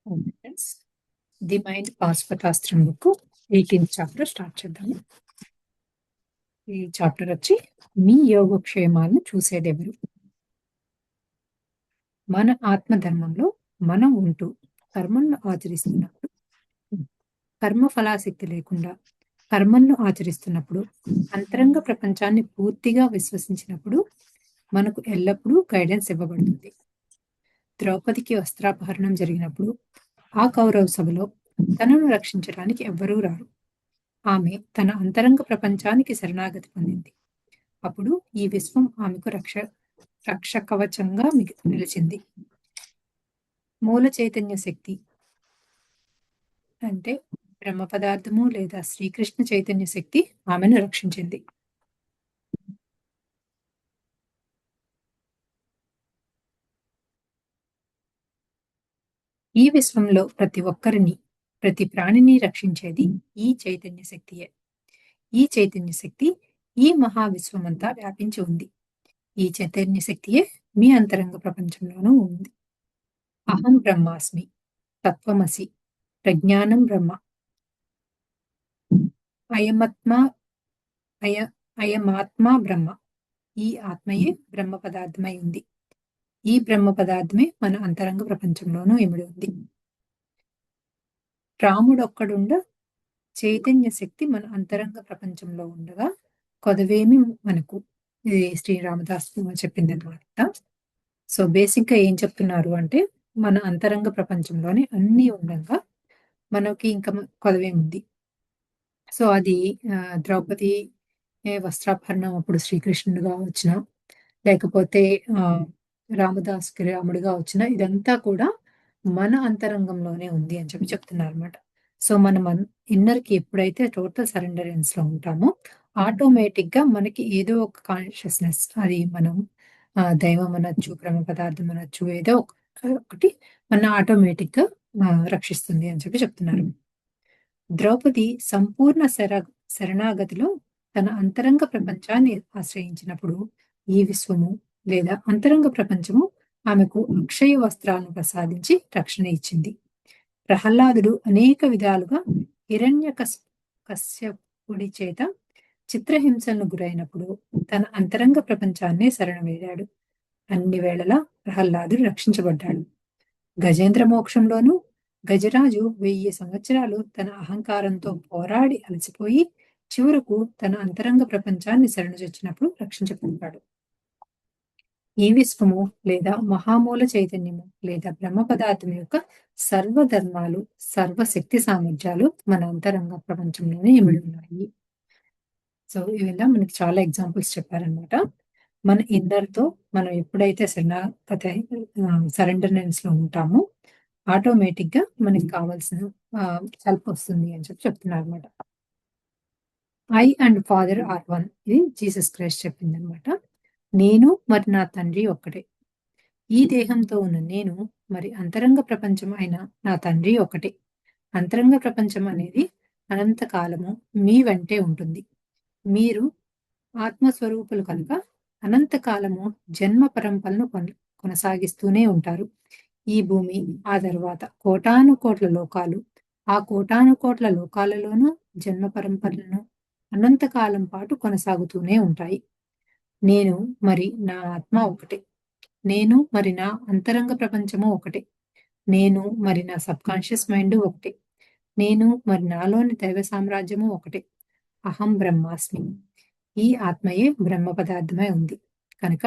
Okay friends, the mind Pashupatastram book 18th chapter start చేద్దాము. ఈ chapter వచ్చి మీ యోగక్షేమాలను చూసేదెవరు. మన ఆత్మధర్మంలో మనం ఉంటూ కర్మలను ఆచరిస్తున్నప్పుడు, కర్మ ఫలాశక్తి లేకుండా కర్మలను ఆచరిస్తున్నప్పుడు, అంతరంగ ప్రపంచాన్ని పూర్తిగా విశ్వసించినప్పుడు మనకు ఎల్లప్పుడూ గైడెన్స్ ఇవ్వబడుతుంది. ద్రౌపదికి వస్త్రాపహరణం జరిగినప్పుడు ఆ కౌరవ సభలో తనను రక్షించడానికి ఎవ్వరూ రారు. ఆమె తన అంతరంగ ప్రపంచానికి శరణాగతి పొందింది. అప్పుడు ఈ విశ్వం ఆమెకు రక్షకవచంగా నిలిచింది. మూల చైతన్య శక్తి అంటే బ్రహ్మ పదార్థము లేదా శ్రీకృష్ణ చైతన్య శక్తి ఆమెను రక్షించింది. ఈ విశ్వంలో ప్రతి ఒక్కరిని, ప్రతి ప్రాణిని రక్షించేది ఈ చైతన్య శక్తియే. ఈ చైతన్య శక్తి ఈ మహావిశ్వమంతా వ్యాపించి ఉంది. ఈ చైతన్య శక్తియే మీ అంతరంగ ప్రపంచంలోనూ ఉంది. అహం బ్రహ్మాస్మి, తత్వమసి, ప్రజ్ఞానం బ్రహ్మ, అయమాత్మ బ్రహ్మ. ఈ ఆత్మయే బ్రహ్మ పదార్థమై ఉంది. ఈ బ్రహ్మ పదార్థమే మన అంతరంగ ప్రపంచంలోనూ ఇమిడి ఉంది. రాముడొక్కడుండ చైతన్య శక్తి మన అంతరంగ ప్రపంచంలో ఉండగా కొదవేమి మనకు. ఇది శ్రీరామదాస్ చెప్పింది అనమాట. సో బేసిక్ గా ఏం చెప్తున్నారు అంటే, మన అంతరంగ ప్రపంచంలోనే అన్ని ఉండగా మనకి ఇంకా కొదవేముంది. సో అది ద్రౌపది వస్త్రాపహరణం అప్పుడు శ్రీకృష్ణుడుగా వచ్చిన, లేకపోతే రామదాస్కి రాముడిగా వచ్చిన, ఇదంతా కూడా మన అంతరంగంలోనే ఉంది అని చెప్తున్నారు అనమాట. సో మనం ఇన్నర్ కి ఎప్పుడైతే టోటల్ సరెండరెన్స్ లో ఉంటామో ఆటోమేటిక్ గా మనకి ఏదో ఒక కాన్షియస్నెస్, అది మనం దైవం అనొచ్చు, బ్రహ్మ పదార్థం అనొచ్చు, ఏదో ఒకటి మన ఆటోమేటిక్ గా రక్షిస్తుంది అని చెప్తున్నారు. ద్రౌపది సంపూర్ణ శరణాగతిలో తన అంతరంగ ప్రపంచాన్ని ఆశ్రయించినప్పుడు ఈ విశ్వము లేదా అంతరంగ ప్రపంచము ఆమెకు అక్షయ వస్త్రాలను ప్రసాదించి రక్షణ ఇచ్చింది. ప్రహ్లాదుడు అనేక విధాలుగా కశ్యపుడి చేత చిత్రహింసలను గురైనప్పుడు తన అంతరంగ ప్రపంచాన్నే శరణవేడాడు. అన్ని వేళలా ప్రహ్లాదుడు రక్షించబడ్డాడు. గజేంద్ర మోక్షంలోనూ గజరాజు 1000 సంవత్సరాలు తన అహంకారంతో పోరాడి అలసిపోయి చివరకు తన అంతరంగ ప్రపంచాన్ని శరణుజొచ్చినప్పుడు రక్షించబడ్డాడు. ఈ విశ్వము లేదా మహామూల చైతన్యము లేదా బ్రహ్మ పదార్థం యొక్క సర్వధర్మాలు, సర్వశక్తి సామర్థ్యాలు మన అంతరంగ ప్రపంచంలోనే ఇమిడి ఉన్నాయి. సో ఇవిలా మనకి చాలా ఎగ్జాంపుల్స్ చెప్పారనమాట. మన ఇన్నర్ తో మనం ఎప్పుడైతే సరెండర్నెన్స్ లో ఉంటామో ఆటోమేటిక్ గా మనకి కావాల్సిన హెల్ప్ వస్తుంది అని చెప్తున్నారు అనమాట. I and father are one, ఇది జీసస్ క్రైస్ట్ చెప్పింది అనమాట. నేను మరి నా తండ్రి ఒక్కటే. ఈ దేహంతో ఉన్న నేను మరి అంతరంగ ప్రపంచం అయిన నా తండ్రి ఒకటే. అంతరంగ ప్రపంచం అనేది అనంతకాలము మీ వెంటే ఉంటుంది. మీరు ఆత్మస్వరూపులు కనుక అనంతకాలము జన్మ పరంపరను కొనసాగిస్తూనే ఉంటారు. ఈ భూమి, ఆ తర్వాత కోటాను కోట్ల లోకాలు, ఆ కోటాను కోట్ల లోకాలలోనూ జన్మ పరంపరలను అనంతకాలం పాటు కొనసాగుతూనే ఉంటాయి. నేను మరి నా ఆత్మ ఒకటే. నేను మరి నా అంతరంగ ప్రపంచము ఒకటే. నేను మరి నా సబ్ కాన్షియస్ మైండ్ ఒకటే. నేను మరి నాలోని దైవ సామ్రాజ్యము ఒకటే. అహం బ్రహ్మాస్మి. ఈ ఆత్మయే బ్రహ్మ పదార్థమై ఉంది కనుక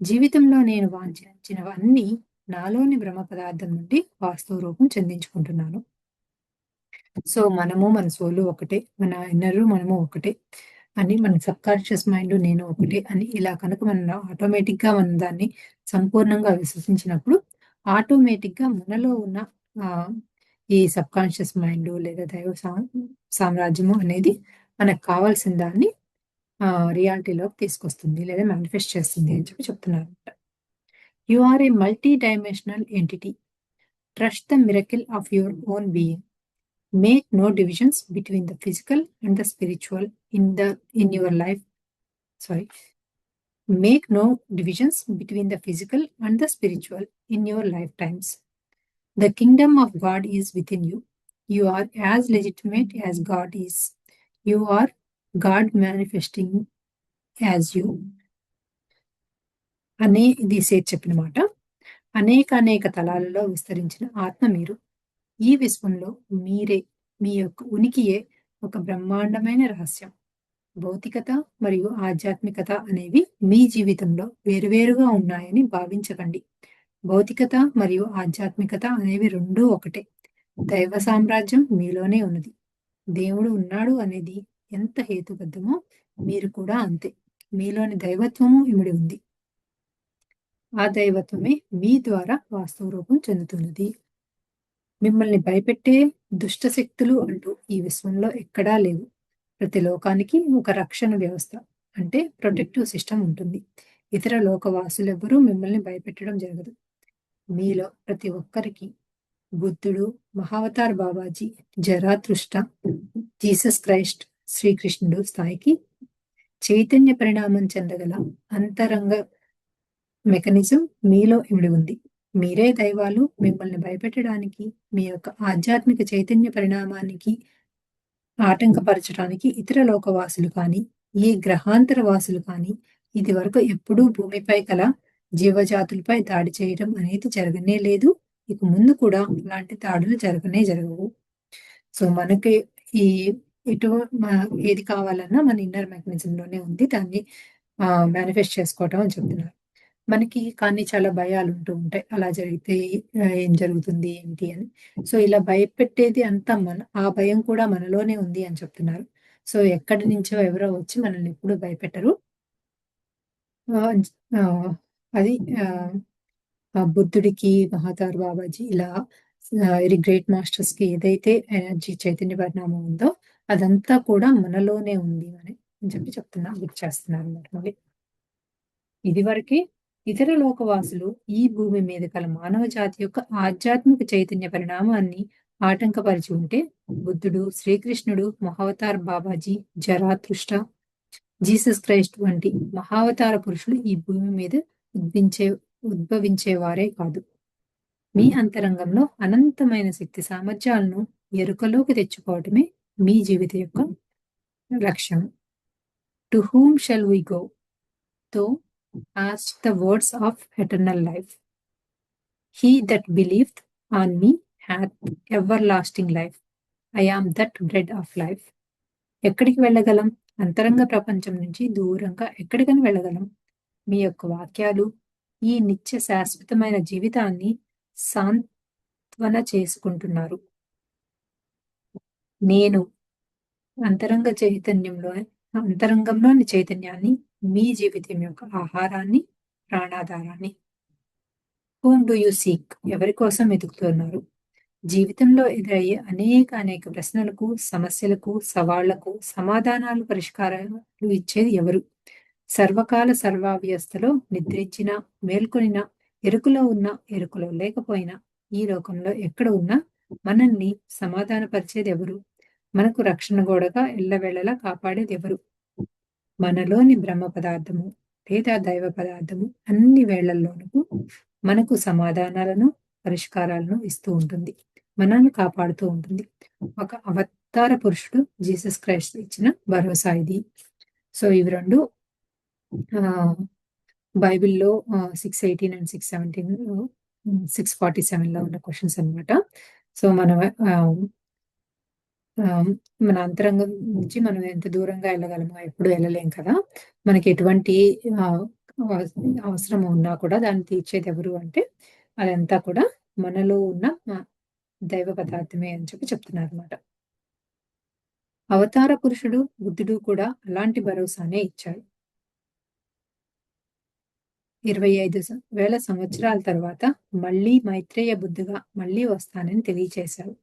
జీవితంలో నేను వాంఛించినవన్నీ నాలోని బ్రహ్మ పదార్థం నుండి వాస్తవ రూపం చెందించుకుంటున్నాను. సో మనము మన సోలు ఒకటే, మన ఇన్నరు మనము ఒకటే అని, మన సబ్ కాన్షియస్ మైండ్ నేను ఒకటే అని ఇలా కనుక మనం ఆటోమేటిక్ గా మనం దాన్ని సంపూర్ణంగా విశ్వసించినప్పుడు ఆటోమేటిక్ గా మనలో ఉన్న ఈ సబ్ కాన్షియస్ మైండ్ లేదా దైవ సామ్రాజ్యము అనేది మనకు కావాల్సిన దాన్ని రియాలిటీలోకి తీసుకొస్తుంది లేదా మేనిఫెస్ట్ చేస్తుంది అని చెప్తున్నారు. You are a multi dimensional entity. Trust the miracle of your own being. Make no divisions between the physical and the spiritual in your life. Sorry. Make no divisions between the physical and the spiritual in your lifetimes. The kingdom of God is within you. You are as legitimate as God is. You are God manifesting as you. అనే ఇది Seth చెప్పిన మాట. అనేక తలాలలో విస్తరించిన ఆత్మ మీరు. ఈ విశ్వంలో మీరే, మీ యొక్క ఉనికియే ఒక బ్రహ్మాండమైన రహస్యం. భౌతికత మరియు ఆధ్యాత్మికత అనేవి మీ జీవితంలో వేరువేరుగా ఉన్నాయని భావించకండి. భౌతికత మరియు ఆధ్యాత్మికత అనేవి రెండూ ఒకటే. దైవ సామ్రాజ్యం మీలోనే ఉన్నది. దేవుడు ఉన్నాడు అనేది ఎంత హేతుబద్ధమో మీరు కూడా అంతే. మీలోని దైవత్వము ఇమిడి ఉంది. ఆ దైవత్వమే మీ ద్వారా వాస్తవ రూపం చెందుతున్నది. మిమ్మల్ని భయపెట్టే దుష్ట శక్తులు అంటూ ఈ విశ్వంలో ఎక్కడా లేవు. ప్రతి లోకానికి ఒక రక్షణ వ్యవస్థ అంటే ప్రొటెక్టివ్ సిస్టమ్ ఉంటుంది. ఇతర లోకవాసులెవ్వరూ మిమ్మల్ని భయపెట్టడం జరగదు. మీలో ప్రతి ఒక్కరికి బుద్ధుడు, మహావతార్ బాబాజీ, జరాతృష్ట, జీసస్ క్రైస్ట్, శ్రీకృష్ణుడు స్థాయికి చైతన్య పరిణామం చెందగల అంతరంగ మెకానిజం మీలో ఇమిడి ఉంది. మీరే దైవాలు. మిమ్మల్ని భయపెట్టడానికి, మీ యొక్క ఆధ్యాత్మిక చైతన్య పరిణామానికి ఆటంకపరచడానికి ఇతర లోకవాసులు కానీ, ఈ గ్రహాంతర వాసులు కానీ ఇది వరకు ఎప్పుడూ భూమిపై కల జీవజాతులపై దాడి చేయడం అనేది జరగనే లేదు. ఇక ముందు కూడా అలాంటి దాడులు జరగవు. సో మనకి ఈ ఇటు ఏది కావాలన్నా మన ఇన్నర్ మెకానిజం లోనే ఉంది. దాన్ని మేనిఫెస్ట్ చేసుకోవటం అని చెప్తున్నారు. మనకి కానీ చాలా భయాలు ఉంటూ ఉంటాయి. అలా జరిగితే ఏం జరుగుతుంది ఏంటి అని. సో ఇలా భయపెట్టేది అంతా ఆ భయం కూడా మనలోనే ఉంది అని చెప్తున్నారు. సో ఎక్కడి నుంచో ఎవరో వచ్చి మనల్ని ఎప్పుడూ భయపెట్టరు. అది బుద్ధుడికి, మహాతార్ బాబాజీ ఇలా వెరీ గ్రేట్ మాస్టర్స్ కి ఏదైతే ఎనర్జీ చైతన్య పరిణామం ఉందో అదంతా కూడా మనలోనే ఉంది అని గుర్తు చేస్తున్నారు అన్నమాట. మళ్ళీ ఇది వరకే ఇతర లోకవాసులు ఈ భూమి మీద కల మానవ జాతి యొక్క ఆధ్యాత్మిక చైతన్య పరిణామాన్ని ఆటంకపరిచి ఉంటే బుద్ధుడు, శ్రీకృష్ణుడు, మహావతార్ బాబాజీ, జరాతృష్ట, జీసస్ క్రైస్ట్ వంటి మహావతార పురుషులు ఈ భూమి మీద ఉద్భవించేవారే కాదు. మీ అంతరంగంలో అనంతమైన శక్తి సామర్థ్యాలను ఎరుకలోకి తెచ్చుకోవటమే మీ జీవిత యొక్క లక్ష్యం. To whom shall we go to ask the words of eternal life. He that believeth on me hath everlasting life. I am that bread of life. ఎక్కడికి వెళ్ళగలం? అంతరంగ ప్రపంచం నుంచి దూరంగా ఎక్కడికని వెళ్ళగలం? మీ యొక్క వాక్యాలు ఈ నిత్య శాశ్వతమైన జీవితాన్ని సాంత్వన చేసుకుంటున్నారు. నేను అంతరంగంలోని చైతన్యాన్ని, మీ జీవితం యొక్క ఆహారాన్ని, ప్రాణాధారాన్ని. Whom do you seek? ఎవరి కోసం వెతుకుతున్నారు? జీవితంలో ఎదురయ్యే అనేక ప్రశ్నలకు, సమస్యలకు, సవాళ్లకు సమాధానాలు, పరిష్కారాలు ఇచ్చేది ఎవరు? సర్వకాల సర్వావ్యవస్థలో నిద్రించిన, మేల్కొనిన, ఎరుకలో ఉన్న, ఎరుకలో లేకపోయినా ఈ లోకంలో ఎక్కడ ఉన్నా మనల్ని సమాధానపరిచేది ఎవరు? మనకు రక్షణ గోడగా ఎల్లవేళలా కాపాడేది ఎవరు? మనలోని బ్రహ్మ పదార్థము లేదా దైవ పదార్థము అన్ని వేళల్లోనూ మనకు సమాధానాలను, పరిష్కారాలను ఇస్తూ ఉంటుంది, మనల్ని కాపాడుతూ ఉంటుంది. ఒక అవతార పురుషుడు జీసస్ క్రైస్ట్ ఇచ్చిన భరోసా ఇది. సో ఇవి రెండు బైబిల్లో 6:18 అండ్ 6:17 6:47 ఉన్న క్వశ్చన్స్ అన్నమాట. సో మన అంతరంగం నుంచి మనం ఎంత దూరంగా వెళ్ళగలమో ఎప్పుడు వెళ్ళలేం కదా. మనకి ఎటువంటి అవసరం ఉన్నా కూడా దాన్ని తీర్చేది ఎవరు అంటే అదంతా కూడా మనలో ఉన్న దైవ పదార్థమే అని చెప్తున్నారు అన్నమాట. అవతార పురుషుడు బుద్ధుడు కూడా అలాంటి భరోసానే ఇచ్చాడు. 25,000 సంవత్సరాల తర్వాత మళ్ళీ మైత్రేయ బుద్ధుగా మళ్ళీ వస్తానని తెలియచేశారు.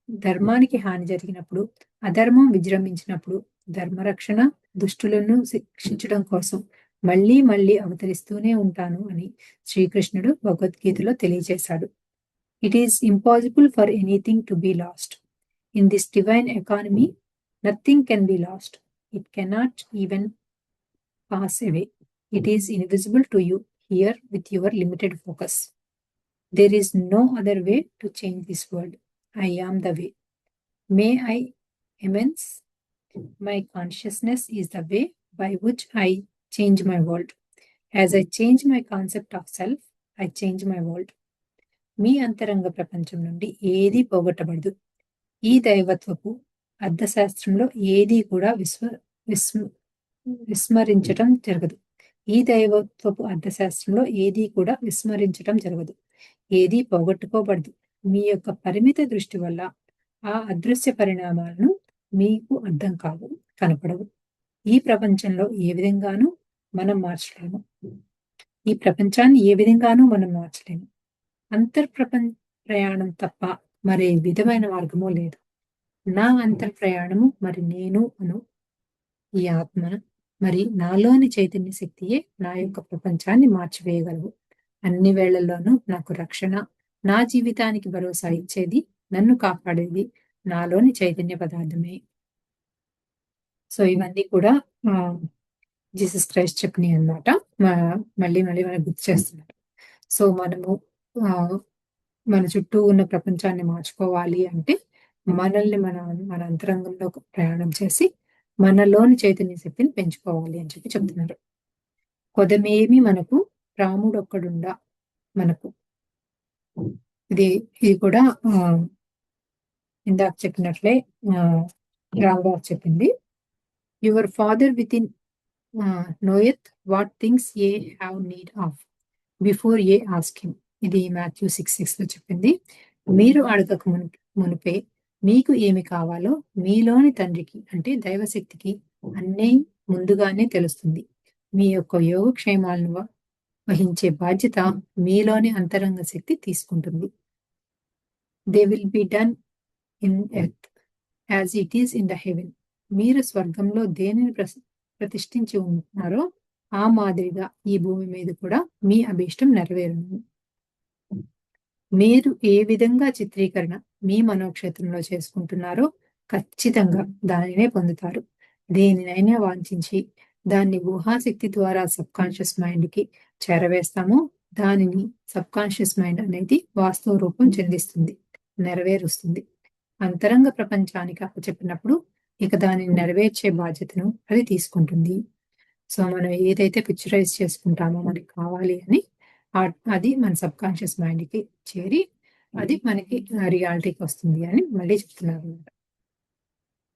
ధర్మానికి హాని జరిగినప్పుడు, అధర్మం విజృంభించినప్పుడు ధర్మరక్షణ, దుష్టులను శిక్షించడం కోసం మళ్ళీ అవతరిస్తూనే ఉంటాను అని శ్రీకృష్ణుడు భగవద్గీతలో తెలియజేశాడు. It is impossible for anything to be last. In this divine economy nothing can be last. It cannot even pass away. It is invisible to you here with your limited focus. There is no other way to change this world. I am the way. May I immense my consciousness is the way by which I change my world. As I change my concept of self, I change my world. మీ అంతరంగ ప్రపంచం నుండి ఏది పోగొట్టబడదు. ఈ దైవత్వపు అర్థశాస్త్రంలో ఏది కూడా విస్మరించటం జరగదు. ఈ దైవత్వపు అర్థశాస్త్రంలో ఏది కూడా విస్మరించటం జరగదు. ఏది పోగొట్టుకోబడదు. మీ యొక్క పరిమిత దృష్టి వల్ల ఆ అదృశ్య పరిణామాలను మీకు అర్థం కావు, కనపడవు. ఈ ప్రపంచంలో ఏ విధంగానూ మనం మార్చలేము. ఈ ప్రపంచాన్ని ఏ విధంగానూ మనం మార్చలేము. ప్రయాణం తప్ప మరే విధమైన మార్గము లేదు. నా ప్రయాణము మరి నేను అను ఈ ఆత్మ మరి నాలోని చైతన్య శక్తియే నా యొక్క ప్రపంచాన్ని మార్చివేయగలవు. అన్ని వేళల్లోనూ నాకు రక్షణ, నా జీవితానికి భరోసా ఇచ్చేది, నన్ను కాపాడేది నాలోని చైతన్య పదార్థమే. సో ఇవన్నీ కూడా జీసస్ క్రైస్ట్ చెప్పినవి అన్నమాట. మళ్ళీ మళ్ళీ మనకు గుర్తు చేస్తున్నారు. సో మనము మన చుట్టూ ఉన్న ప్రపంచాన్ని మార్చుకోవాలి అంటే మనల్ని మన అంతరంగంలో ప్రయాణం చేసి మనలోని చైతన్య శక్తిని పెంచుకోవాలి అని చెప్తున్నారు. కొదమేమి మనకు రాముడొక్కడుండా మనకు. ఇది కూడా ఇందాక చెప్పినట్లే రాముడు చెప్పింది. Your father with in knoweth what things ye have need of before ye ask him. ఇది మాథ్యూ 6:6 లో చెప్పింది. మీరు అడగక మునిపే మీకు ఏమి కావాలో మీలోని తండ్రికి అంటే దైవశక్తికి అన్నీ ముందుగానే తెలుస్తుంది. మీ యొక్క యోగక్షేమాలను వహించే బాధ్యత మీలోని అంతరంగ శక్తి తీసుకుంటుంది. They will be done in earth as it is in the heaven. మీరు స్వర్గంలో దేనిని ప్రతిష్ఠించి ఉంటున్నారో ఆ మాదిరిగా ఈ భూమి మీద కూడా మీ అభీష్టం నెరవేరును. మీరు ఏ విధంగా చిత్రీకరణ మీ మనోక్షేత్రంలో చేసుకుంటున్నారో ఖచ్చితంగా దానినే పొందుతారు. దేనినైనా వాంఛించి దాన్ని ఊహాశక్తి ద్వారా సబ్ కాన్షియస్ మైండ్ కి చేరవేస్తామో దానిని సబ్ కాన్షియస్ మైండ్ అనేది వాస్తవ రూపం చెందిస్తుంది, నెరవేరుస్తుంది. అంతరంగ ప్రపంచానికి అప్పచెప్పినప్పుడు ఇక దానిని నెరవేర్చే బాధ్యతను అది తీసుకుంటుంది. సో మనం ఏదైతే పిక్చరైజ్ చేసుకుంటామో మనకి కావాలి అని అది మన సబ్ కాన్షియస్ మైండ్ కి చేరి అది మనకి రియాలిటీకి వస్తుంది అని మళ్ళీ చెప్తున్నారు.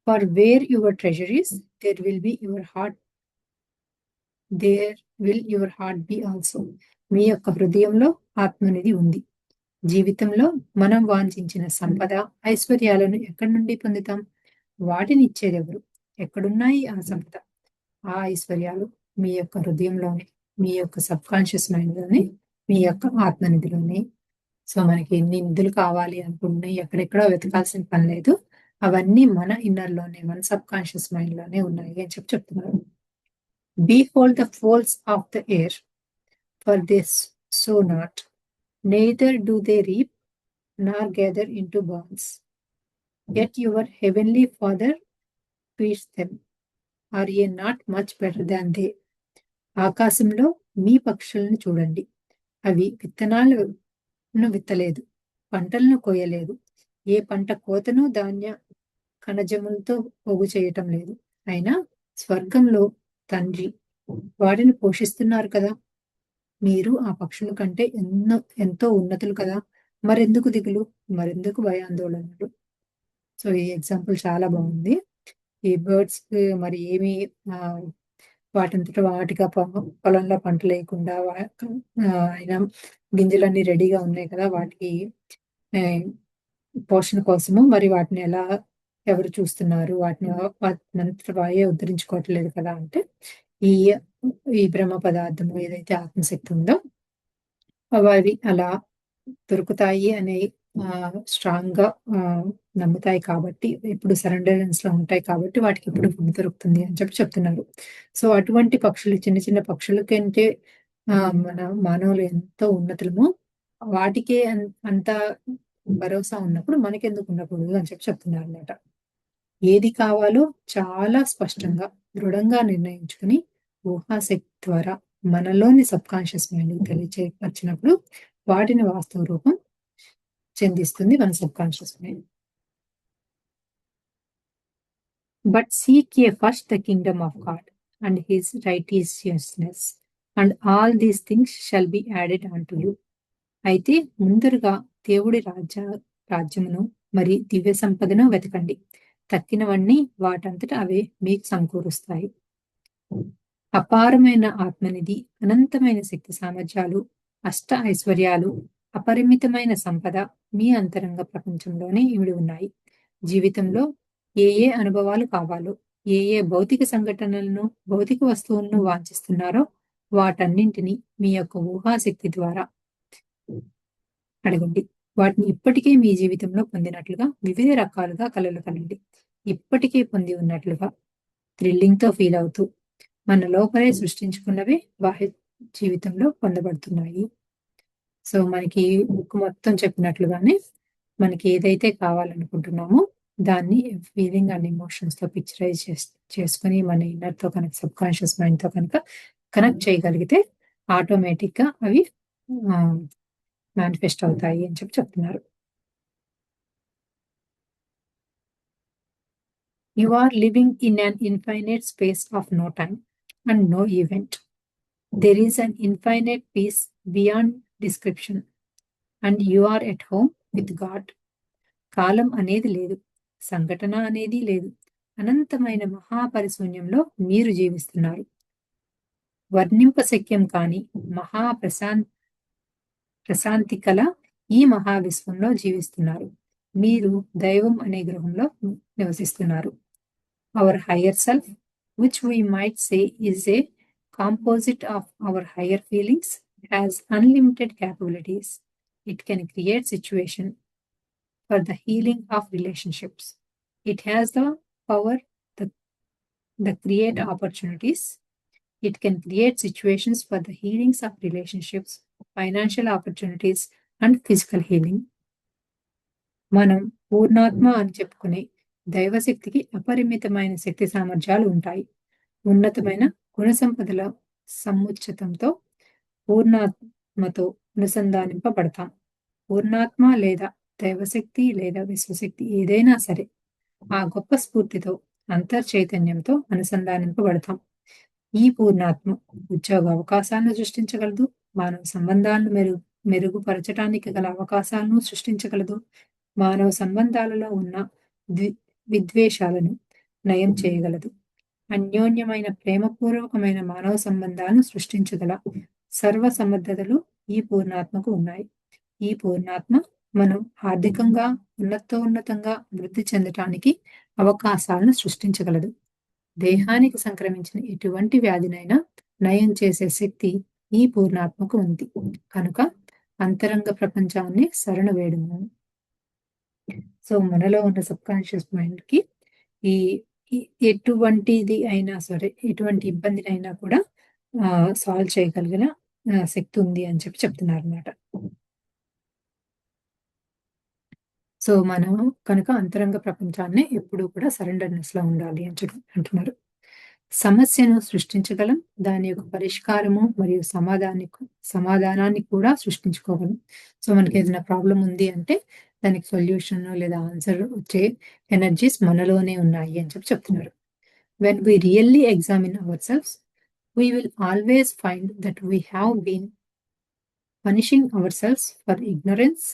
For where your treasure is there will be your heart, there will your heart be also. మీ యొక్క హృదయంలో ఆత్మనిధి ఉంది. జీవితంలో మనం వాంఛించిన సంపద, ఐశ్వర్యాలను ఎక్కడి నుండి పొందుతాం? వాటిని ఇచ్చేది ఎవరు? ఎక్కడున్నాయి ఆ సంపద, ఆ ఐశ్వర్యాలు? మీ యొక్క హృదయంలోనే, మీ యొక్క సబ్ కాన్షియస్ మైండ్ లోనే, మీ యొక్క ఆత్మనిధిలోనే. సో మనకి ఎన్ని నిధులు కావాలి అనుకుంటున్నాయి ఎక్కడెక్కడో వెతకాల్సిన పని లేదు. అవన్నీ మన ఇన్నర్ లోనే, మన సబ్ కాన్షియస్ మైండ్ లోనే ఉన్నాయి అని చెప్తున్నారు. Behold the folds of the air, for they sow not, neither do they reap, nor gather into barns. Yet your heavenly Father feeds them. Are ye not much better than they? ఆకాశంలో మీ పక్షులను చూడండి. అవి విత్తనాలను విత్తలేదు, పంటలను కోయలేదు, ఏ పంట కోతను ధాన్య కణజములతో పోగు చేయటం లేదు. అయినా స్వర్గంలో తండ్రి వాటిని పోషిస్తున్నారు కదా. మీరు ఆ పక్షుల కంటే ఎంతో ఉన్నతులు కదా. మరెందుకు దిగులు, మరెందుకు భయాందోళనలు? సో ఈ ఎగ్జాంపుల్ చాలా బాగుంది. ఈ బర్డ్స్ మరి ఏమి వాటింతట వాటిగా పొలంలో పంట లేకుండా అయినా గింజలన్నీ రెడీగా ఉన్నాయి కదా, వాటికి పోషణ కోసము మరి వాటిని ఎలా ఎవరు చూస్తున్నారు? వాటినంతట వాయే ఉద్ధరించుకోవట్లేదు కదా. అంటే ఈ బ్రహ్మ పదార్థము ఏదైతే ఆత్మశక్తి ఉందో అవి అలా దొరుకుతాయి అనే స్ట్రాంగ్ గా నమ్ముతాయి కాబట్టి, ఎప్పుడు సరెండరెన్స్ లో ఉంటాయి కాబట్టి వాటికి ఎప్పుడు ఫుడ్ దొరుకుతుంది అని చెప్తున్నారు. సో అటువంటి పక్షులు, చిన్న చిన్న పక్షుల కంటే మన మానవులు ఎంతో ఉన్నతులము, వాటికే అంత భరోసా ఉన్నప్పుడు మనకెందుకు ఉండకూడదు అని చెప్తున్నారు అన్నమాట. ఏది కావాలో చాలా స్పష్టంగా దృఢంగా నిర్ణయించుకుని ఊహాశక్తి ద్వారా మనలోని సబ్ కాన్షియస్ మైండ్ తెలియచేపరిచినప్పుడు వాటిని వాస్తవ రూపం చెందిస్తుంది మన subconscious mind. But seek ye first the kingdom of God and his righteousness, and all these things shall be added unto you. అయితే ముందరగా దేవుడి రాజ్యమును మరి దివ్య సంపదను వెతకండి, తక్కినవన్నీ వాటంతట అవే మీకు సమకూరుస్తాయి. అపారమైన ఆత్మనిధి, అనంతమైన శక్తి సామర్థ్యాలు, అష్ట ఐశ్వర్యాలు, అపరిమితమైన సంపద మీ అంతరంగ ప్రపంచంలోనే ఇమిడి ఉన్నాయి. జీవితంలో ఏ ఏ అనుభవాలు కావాలో, ఏ ఏ భౌతిక సంఘటనలను, భౌతిక వస్తువులను వాంఛిస్తున్నారో వాటన్నింటినీ మీ యొక్క ఊహాశక్తి ద్వారా అడగండి. వాటిని ఇప్పటికే మీ జీవితంలో పొందినట్లుగా వివిధ రకాలుగా కలలు కనండి. ఇప్పటికే పొంది ఉన్నట్లుగా థ్రిల్లింగ్తో ఫీల్ అవుతూ మన లోపలే సృష్టించుకున్నవే బాహ్య జీవితంలో పొందబడుతున్నాయి. సో మనకి బుక్ మొత్తం చెప్పినట్లుగానే మనకి ఏదైతే కావాలనుకుంటున్నామో దాన్ని ఫీలింగ్ అండ్ ఎమోషన్స్ తో పిక్చరైజ్ చేసుకుని మన ఇన్నర్ తో కనుక సబ్ కాన్షియస్ మైండ్ తో కనుక కనెక్ట్ చేయగలిగితే ఆటోమేటిక్ గా అవి మేనిఫెస్ట్ అవుతాయి అని చెప్తున్నారు. You are living in an infinite space of no time and no event. There is an infinite peace beyond description, and you are at home with God. కాలం అనేది లేదు, సంఘటన అనేది లేదు, అనంతమైన మహాపరిశూన్యంలో మీరు జీవిస్తున్నారు. వర్ణింపశక్యం కాని ప్రశాంతి కల ఈ మహావిశ్వంలో జీవిస్తున్నారు. మీరు దైవం అనే గృహంలో నివసిస్తున్నారు. Our higher self, which we might say is a composite of our higher feelings, has unlimited capabilities. It can create situation for the healing of relationships. It has the power to create opportunities. It can create situations for the healings of relationships, financial opportunities, and physical healing. మనం పూర్ణాత్మ అని చెప్పుకునే దైవశక్తికి అపరిమితమైన శక్తి సామర్థ్యాలు ఉంటాయి. ఉన్నతమైన గుణ సంపదల సముచ్చతంతో పూర్ణాత్మతో అనుసంధానింపబడతాం. పూర్ణాత్మ లేదా దైవశక్తి లేదా విశ్వశక్తి ఏదైనా సరే ఆ గొప్ప స్ఫూర్తితో అంతర్చైతన్యంతో అనుసంధానింపబడతాం. ఈ పూర్ణాత్మ ఉద్యోగ అవకాశాలను సృష్టించగలదు, మానవ సంబంధాలను మెరుగుపరచడానికి గల అవకాశాలను సృష్టించగలదు, మానవ సంబంధాలలో ఉన్న విద్వేషాలను నయం చేయగలదు, అన్యోన్యమైన ప్రేమపూర్వకమైన మానవ సంబంధాలను సృష్టించగల సర్వ సమర్థతలు ఈ పూర్ణాత్మకు ఉన్నాయి. ఈ పూర్ణాత్మ మనం ఆర్థికంగా ఉన్నతంగా వృద్ధి చెందటానికి అవకాశాలను సృష్టించగలదు. దేహానికి సంక్రమించిన ఎటువంటి వ్యాధినైనా నయం చేసే శక్తి ఈ పూర్ణాత్మకు ఉంది. కనుక అంతరంగ ప్రపంచాన్ని శరణ వేడుము. సో మనలో ఉన్న సబ్ కాన్షియస్ మైండ్ కి ఈ ఎటువంటిది అయినా సరే, ఎటువంటి ఇబ్బందినైనా కూడా సాల్వ్ చేయగలిగిన శక్తి ఉంది అని చెప్తున్నారు అన్నమాట. సో మనం కనుక అంతరంగ ప్రపంచాన్ని ఎప్పుడూ కూడా సరెండర్నెస్ లో ఉండాలి అని అంటున్నారు. సమస్యను సృష్టించగలం, దాని యొక్క పరిష్కారము మరియు సమాధానాన్ని కూడా సృష్టించుకోగలం. సో మనకి ఏదైనా ప్రాబ్లం ఉంది అంటే దానికి సొల్యూషన్ లేదా ఆన్సర్ వచ్చే ఎనర్జీస్ మనలోనే ఉన్నాయి అని చెప్తున్నారు. When we really examine ourselves, we will always find that we have been punishing ourselves for ignorance,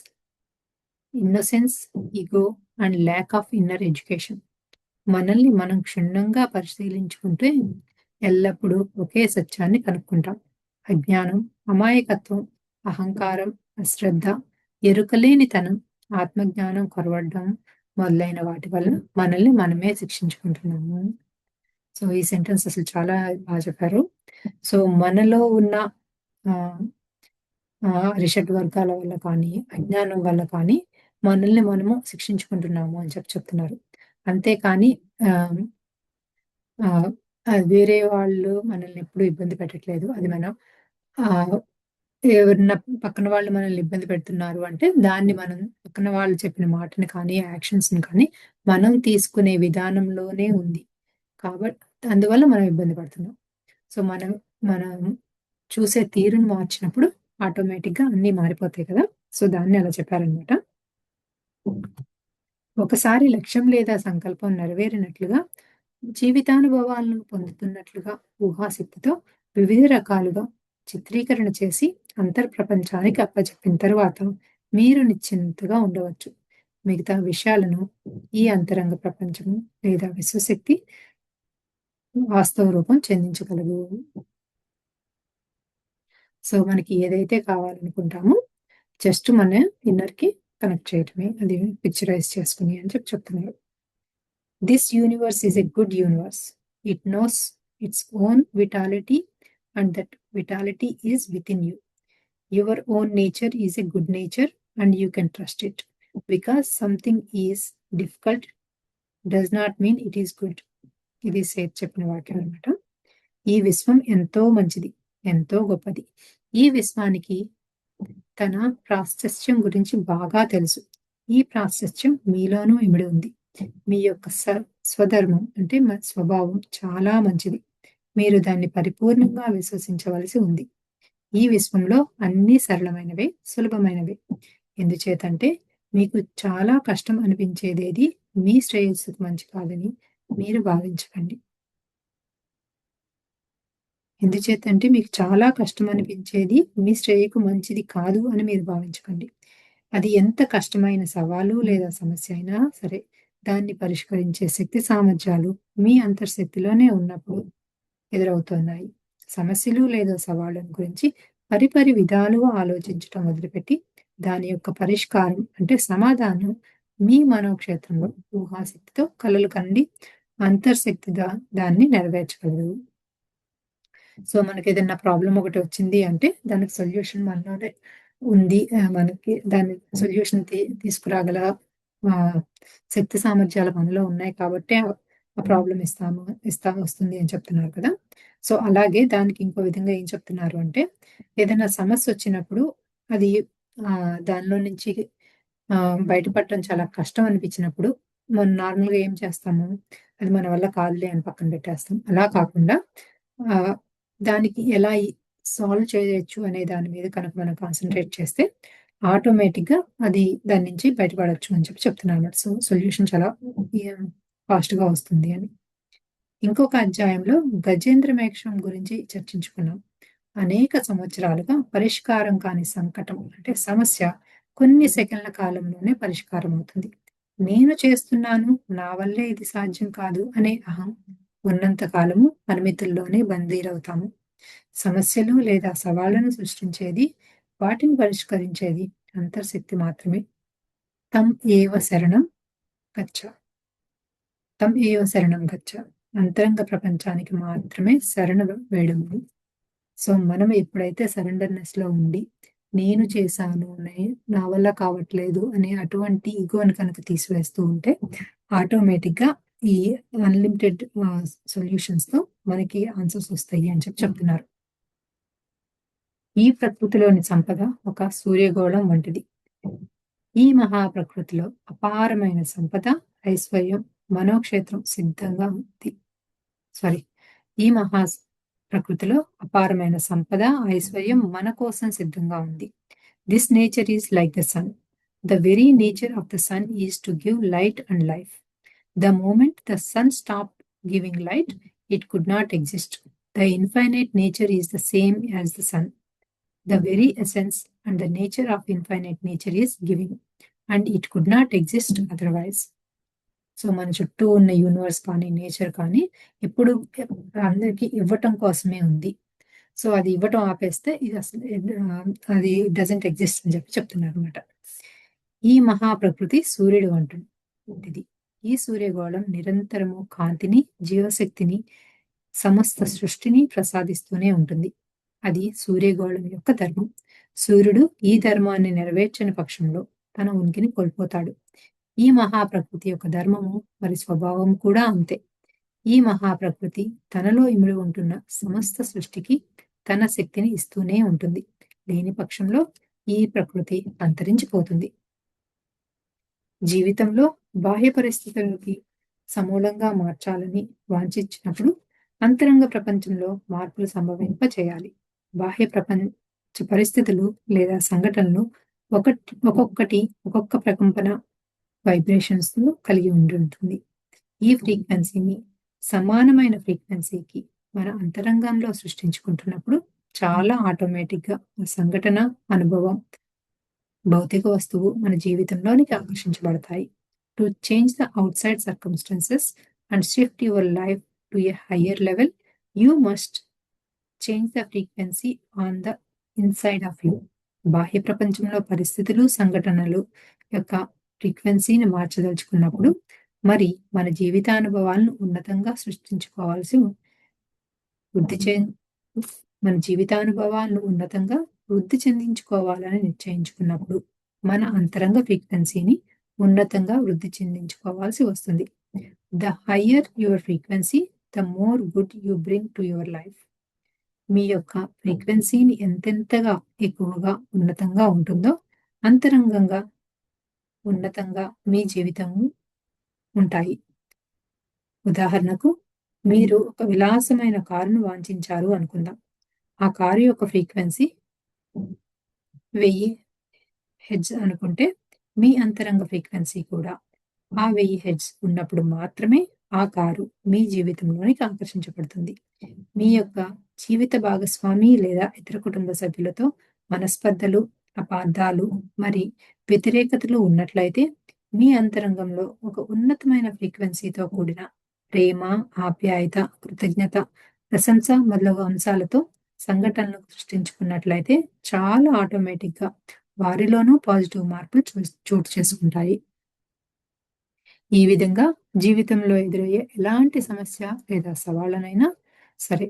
innocence, ego, and lack of inner education. మనల్ని మనం క్షుణ్ణంగా పరిశీలించుకుంటే ఎల్లప్పుడూ ఒకే సత్యాన్ని కనుక్కుంటాం. అజ్ఞానం, అమాయకత్వం, అహంకారం, అశ్రద్ధ, ఎరుకలేనితనం, ఆత్మజ్ఞానం కొరవడం మొదలైన వాటి వల్ల మనల్ని మనమే శిక్షించుకుంటున్నాము. సో ఈ సెంటెన్స్ అసలు చాలా బాగా చెప్పారు. సో మనలో ఉన్న అరిషడ్ వర్గాల వల్ల కానీ, అజ్ఞానం వల్ల కానీ మనల్ని మనము శిక్షించుకుంటున్నాము అని చెప్తున్నారు. అంతేకాని వేరే వాళ్ళు మనల్ని ఎప్పుడు ఇబ్బంది పెట్టట్లేదు. అది మనం ఎవరన్నా పక్కన వాళ్ళు మనల్ని ఇబ్బంది పెడుతున్నారు అంటే దాన్ని మనం పక్కన వాళ్ళు చెప్పిన మాటని కానీ, యాక్షన్స్ ని కానీ మనం తీసుకునే విధానంలోనే ఉంది. కాబట్టి అందువల్ల మనం ఇబ్బంది పడుతున్నాం. సో మనం చూసే తీరును మార్చినప్పుడు ఆటోమేటిక్‌గా అన్నీ మారిపోతాయి కదా! సో, దాన్ని అలా చెప్పారనమాట. ఒకసారి లక్ష్యం లేదా సంకల్పం నెరవేరినట్లుగా, జీవితానుభవాలను పొందుతున్నట్లుగా ఊహాశక్తితో వివిధ రకాలుగా చిత్రీకరణ చేసి అంతర్ప్రపంచానికి అప్పచెప్పిన తరువాత మీరు నిశ్చింతగా ఉండవచ్చు. మిగతా విషయాలను ఈ అంతరంగ ప్రపంచము లేదా విశ్వశక్తి వాస్తవ రూపం చెందించగలవు. సో, మనకి ఏదైతే కావాలనుకుంటామో జస్ట్ మన ఇన్నర్‌కి కనెక్ట్ చేయటమే. అది పిక్చరైజ్ చేసుకొని అని చెప్తున్నారు. This universe is a good universe. It knows its own vitality, and that vitality is within you. Your own nature is a good nature, and you can trust it. Because something is difficult does not mean it is good. ఇది Seth చెప్పిన వాక్యం అనమాట. ఈ విశ్వం ఎంతో మంచిది, ఎంతో గొప్పది. ఈ విశ్వానికి తన ప్రాశస్త్యం గురించి బాగా తెలుసు. ఈ ప్రాశస్త్యం మీలోనూ ఇమిడి ఉంది. మీ యొక్క స్వధర్మం అంటే స్వభావం చాలా మంచిది. మీరు దాన్ని పరిపూర్ణంగా విశ్వసించవలసి ఉంది. ఈ విశ్వంలో అన్నీ సరళమైనవే, సులభమైనవే. ఎందుచేతంటే మీకు చాలా కష్టం అనిపించేదేది మీ శ్రేయస్సుకు మంచి కాదని మీరు భావించకండి. ఎందుచేతంటే మీకు చాలా కష్టం అనిపించేది మీ శ్రేయకు మంచిది కాదు అని మీరు భావించకండి. అది ఎంత కష్టమైన సవాలు లేదా సమస్య అయినా సరే, దాన్ని పరిష్కరించే శక్తి సామర్థ్యాలు మీ అంతర్శక్తిలోనే ఉన్నప్పుడు ఎదురవుతున్నాయి. సమస్యలు లేదా సవాళ్ళను గురించి పరిపరి విధాలుగా ఆలోచించటం మొదలుపెట్టి, దాని యొక్క పరిష్కారం అంటే సమాధానం మీ మనోక్షేత్రంలో ఊహాశక్తితో కలలు కండి అంతర్శక్తి దాన్ని నెరవేర్చగలదు. సో, మనకేదన్నా ప్రాబ్లమ్ ఒకటి వచ్చింది అంటే, దానికి సొల్యూషన్ మనలోనే ఉంది. మనకి దాని సొల్యూషన్ తీసుకురాగల ఆహ్, శక్తి సామర్థ్యాలు మనలో ఉన్నాయి కాబట్టే ఆ ప్రాబ్లమ్ వస్తుంది అని చెప్తున్నారు కదా! సో, అలాగే దానికి ఇంకో విధంగా ఏం చెప్తున్నారు అంటే, ఏదైనా సమస్యొచ్చినప్పుడు అది దానిలో నుంచి బయటపడటం చాలా కష్టం అనిపించినప్పుడు, మనం నార్మల్‌గా ఏం చేస్తాము? అది మన వల్ల కాదులే అని పక్కన పెట్టేస్తాం. అలా కాకుండా ఆహ్, దానికి ఎలా సాల్వ్ చేయొచ్చు అనే దాని మీద కనుక మనం కాన్సంట్రేట్ చేస్తే, ఆటోమేటిక్‌గా అది దాని నుంచి బయటపడొచ్చు అని చెప్తున్నారన్నమాట. సో, సొల్యూషన్ చాలా ఫాస్ట్‌గా వస్తుంది అని. ఇంకొక అధ్యాయంలో గజేంద్ర మోక్షం గురించి చర్చించుకున్నాం. అనేక సంవత్సరాలుగా పరిష్కారం కాని సంకటం అంటే సమస్య కొన్ని సెకన్ల కాలంలోనే పరిష్కారం అవుతుంది. నేను చేస్తున్నాను, నా వల్లే ఇది సాధ్యం కాదు అనే అహం ఉన్నంత కాలము పరిమితుల్లోనే బందీలవుతాము. సమస్యలు లేదా సవాళ్లను సృష్టించేది, వాటిని పరిష్కరించేది అంతర్శక్తి మాత్రమే. తం ఏవ శరణం గచ్చ. తం ఏవ శరణం గచ్చ. అంతరంగ ప్రపంచానికి మాత్రమే శరణ వేడుము. సో, మనం ఎప్పుడైతే సరెండర్‌నెస్‌లో ఉండి, నేను చేశాను, నా వల్ల కావట్లేదు అనే అటువంటి ఇగోని కనుక తీసివేస్తూ ఉంటే, ఆటోమేటిక్‌గా ఈ అన్‌లిమిటెడ్ సొల్యూషన్స్‌తో మనకి ఆన్సర్స్ వస్తాయి అని చెప్తున్నారు. ఈ ప్రకృతిలోని సంపద ఒక సూర్యగోళం వంటిది. ఈ మహాప్రకృతిలో అపారమైన సంపద, ఐశ్వర్యం, మనోక్షేత్రం సిద్ధంగా ఉంది. సారీ. ఈ ప్రకృతిలో అపారమైన సంపద, ఐశ్వర్యం మన కోసం సిద్ధంగా ఉంది. This nature is like the sun. The very nature of the sun is to give light and life. The moment the sun stopped giving light, it could not exist. The infinite nature is the same as the sun. The very essence and the nature of infinite nature is giving, and it could not exist otherwise. So, మన చుట్టూ ఉన్న universe కానీ, nature కానీ ఎప్పుడు అందరికి ఇవ్వటం కోసమే ఉంది. సో, అది ఇవ్వటం ఆపేస్తే ఇది అసలు అది డజంట్ ఎగ్జిస్ట్ అని చెప్తున్నారనమాట. ఈ మహాప్రకృతి సూర్యుడు వంటిది. ఈ సూర్యగోళం నిరంతరము కాంతిని, జీవశక్తిని, సమస్త సృష్టిని ప్రసాదిస్తూనే ఉంటుంది. అది సూర్యగోళం యొక్క ధర్మం. సూర్యుడు ఈ ధర్మాన్ని నెరవేర్చని పక్షంలో తన ఉనికిని కోల్పోతాడు. ఈ మహాప్రకృతి యొక్క ధర్మము మరి స్వభావం కూడా అంతే. ఈ మహాప్రకృతి తనలో ఇమిడి ఉంటున్న సమస్త సృష్టికి తన శక్తిని ఇస్తూనే ఉంటుంది. లేని పక్షంలో ఈ ప్రకృతి అంతరించిపోతుంది. జీవితంలో బాహ్య పరిస్థితులకి సమూలంగా మార్చాలని వాంఛించినప్పుడు అంతరంగ ప్రపంచంలో మార్పులు సంభవింపచేయాలి. బాహ్య పరిస్థితులు లేదా సంఘటనలు ఒక్కొక్కటి ఒక్కొక్క ప్రకంపన వైబ్రేషన్స్ కలిగి ఉంటుంది. ఈ ఫ్రీక్వెన్సీని సమానమైన ఫ్రీక్వెన్సీకి మన అంతరంగంలో సృష్టించుకుంటున్నప్పుడు చాలా ఆటోమేటిక్‌గా ఆ సంఘటన, అనుభవం, భౌతిక వస్తువు మన జీవితంలోనికి ఆకర్షించబడతాయి. To change the outside circumstances and shift your life to a higher level, you must change the frequency on the inside of you. బాహ్య ప్రపంచంలో పరిస్థితులు, సంఘటనలు యొక్క ఫ్రీక్వెన్సీని మార్చదలుచుకున్నప్పుడు, మరి మన జీవితానుభవాలను ఉన్నతంగా సృష్టించుకోవాల్సి వృద్ధి చే మన జీవితానుభవాలను ఉన్నతంగా వృద్ధి చెందించుకోవాలని నిశ్చయించుకున్నప్పుడు, మన అంతరంగ ఫ్రీక్వెన్సీని ఉన్నతంగా వృద్ధి చెందించుకోవాల్సి వస్తుంది. The higher your frequency, the more good you bring to your life. మీ యొక్క ఫ్రీక్వెన్సీని ఎంతెంతగా ఎక్కువగా ఉన్నతంగా ఉంటుందో, అంతరంగంగా ఉన్నతంగా మీ జీవితము ఉంటాయి. ఉదాహరణకు, మీరు ఒక విలాసమైన కారును వాంఛించారు అనుకుందాం. ఆ కారు యొక్క ఫ్రీక్వెన్సీ 1000 హెర్ట్జ్ అనుకుంటే, మీ అంతరంగ ఫ్రీక్వెన్సీ కూడా ఆ 1000 హెర్ట్జ్ ఉన్నప్పుడు మాత్రమే ఆ కారు మీ జీవితంలోనికి ఆకర్షించబడుతుంది. మీ యొక్క జీవిత భాగస్వామి లేదా ఇతర కుటుంబ సభ్యులతో మనస్పర్ధలు, అపార్థాలు, మరి వ్యతిరేకతలు ఉన్నట్లయితే, మీ అంతరంగంలో ఒక ఉన్నతమైన ఫ్రీక్వెన్సీతో కూడిన ప్రేమ, ఆప్యాయత, కృతజ్ఞత, ప్రశంస మొదలగు అంశాలతో సంఘటనలు సృష్టించుకున్నట్లయితే, చాలా ఆటోమేటిక్‌గా వారిలోనూ పాజిటివ్ మార్పులు చోటు చేసుకుంటాయి. ఈ విధంగా జీవితంలో ఎదురయ్యే ఎలాంటి సమస్య లేదా సవాళ్ళనైనా సరే,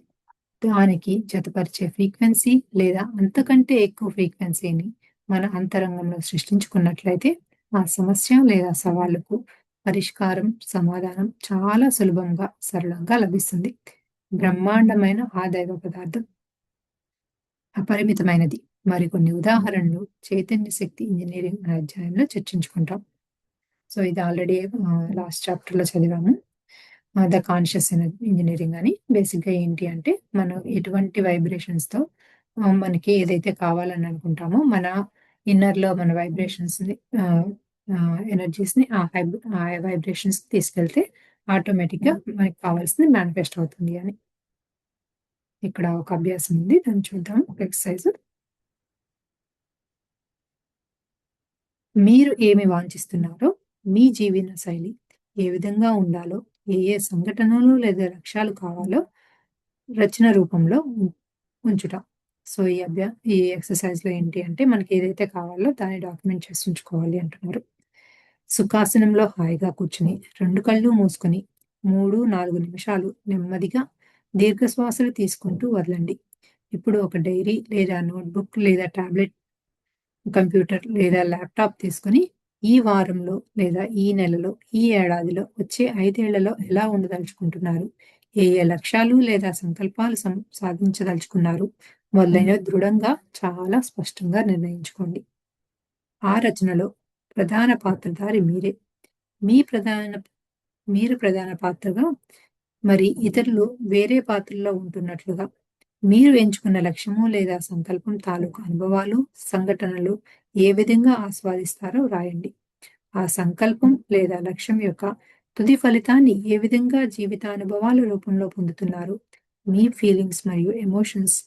దానికి జతపరిచే ఫ్రీక్వెన్సీ లేదా అంతకంటే ఎక్కువ ఫ్రీక్వెన్సీని మన అంతరంగంలో సృష్టించుకున్నట్లయితే, ఆ సమస్య లేదా సవాలుకు పరిష్కారం, సమాధానం చాలా సులభంగా, సరళంగా లభిస్తుంది. బ్రహ్మాండమైన ఆ దైవ పదార్థం అపరిమితమైనది. మరికొన్ని ఉదాహరణలు చైతన్య శక్తి ఇంజినీరింగ్ అనే అధ్యాయంలో చర్చించుకుంటాం. సో, ఇది ఆల్రెడీ లాస్ట్ చాప్టర్‌లో చదివాము. ద కాన్షియస్ ఇంజినీరింగ్ అని. బేసిక్‌గా ఏంటి అంటే, మనం ఎటువంటి వైబ్రేషన్స్‌తో మనకి ఏదైతే కావాలని అనుకుంటామో, మన ఇన్నర్‌లో మన వైబ్రేషన్స్‌ని ఎనర్జీస్‌ని ఆ వైబ్రేషన్స్‌కి తీసుకెళ్తే ఆటోమేటిక్‌గా మనకి కావాల్సింది మేనిఫెస్ట్ అవుతుంది అని. ఇక్కడ ఒక అభ్యాసం ఉంది. దాన్ని చూద్దాం. ఒక ఎక్సర్‌సైజ్. మీరు ఏమి వాంఛిస్తున్నారో, మీ జీవన శైలి ఏ విధంగా ఉండాలో, ఏ ఏ సంఘటనలు లేదా లక్ష్యాలు కావాలో రచన రూపంలో ఉంచుట. సో, ఈ ఎక్సర్‌సైజ్‌లో ఏంటి అంటే, మనకి ఏదైతే కావాలో దాన్ని డాక్యుమెంట్ చేసి ఉంచుకోవాలి అంటున్నారు. సుఖాసనంలో హాయిగా కూర్చొని, 2 కళ్ళు మూసుకొని 3, 4 నిమిషాలు నెమ్మదిగా దీర్ఘ శ్వాసలు తీసుకుంటూ వదలండి. ఇప్పుడు ఒక డైరీ లేదా నోట్‌బుక్ లేదా టాబ్లెట్, కంప్యూటర్ లేదా ల్యాప్‌టాప్ తీసుకొని, ఈ వారంలో లేదా ఈ నెలలో, ఈ ఏడాదిలో, వచ్చే 5 ఏళ్లలో ఎలా ఉండదలుచుకుంటున్నారు? ఏ ఏ లక్ష్యాలు లేదా సంకల్పాలు సాధించదలుచుకున్నారు? మొదలైనవి దృఢంగా, చాలా స్పష్టంగా నిర్ణయించుకోండి. ఆ రచనలో ప్రధాన పాత్రధారి మీరే. మీ ప్రధాన మీరు ప్రధాన పాత్రగా, మరి ఇతరులు వేరే పాత్రలో ఉంటున్నట్లుగా, మీరు ఎంచుకున్న లక్ష్యము లేదా సంకల్పం తాలూకు అనుభవాలు, సంఘటనలు ఏ విధంగా ఆస్వాదిస్తారో వ్రాయండి. ఆ సంకల్పం లేదా లక్ష్యం యొక్క తుది ఫలితాన్ని ఏ విధంగా జీవితానుభవాల రూపంలో పొందుతున్నారు? మీ ఫీలింగ్స్ మరియు ఎమోషన్స్,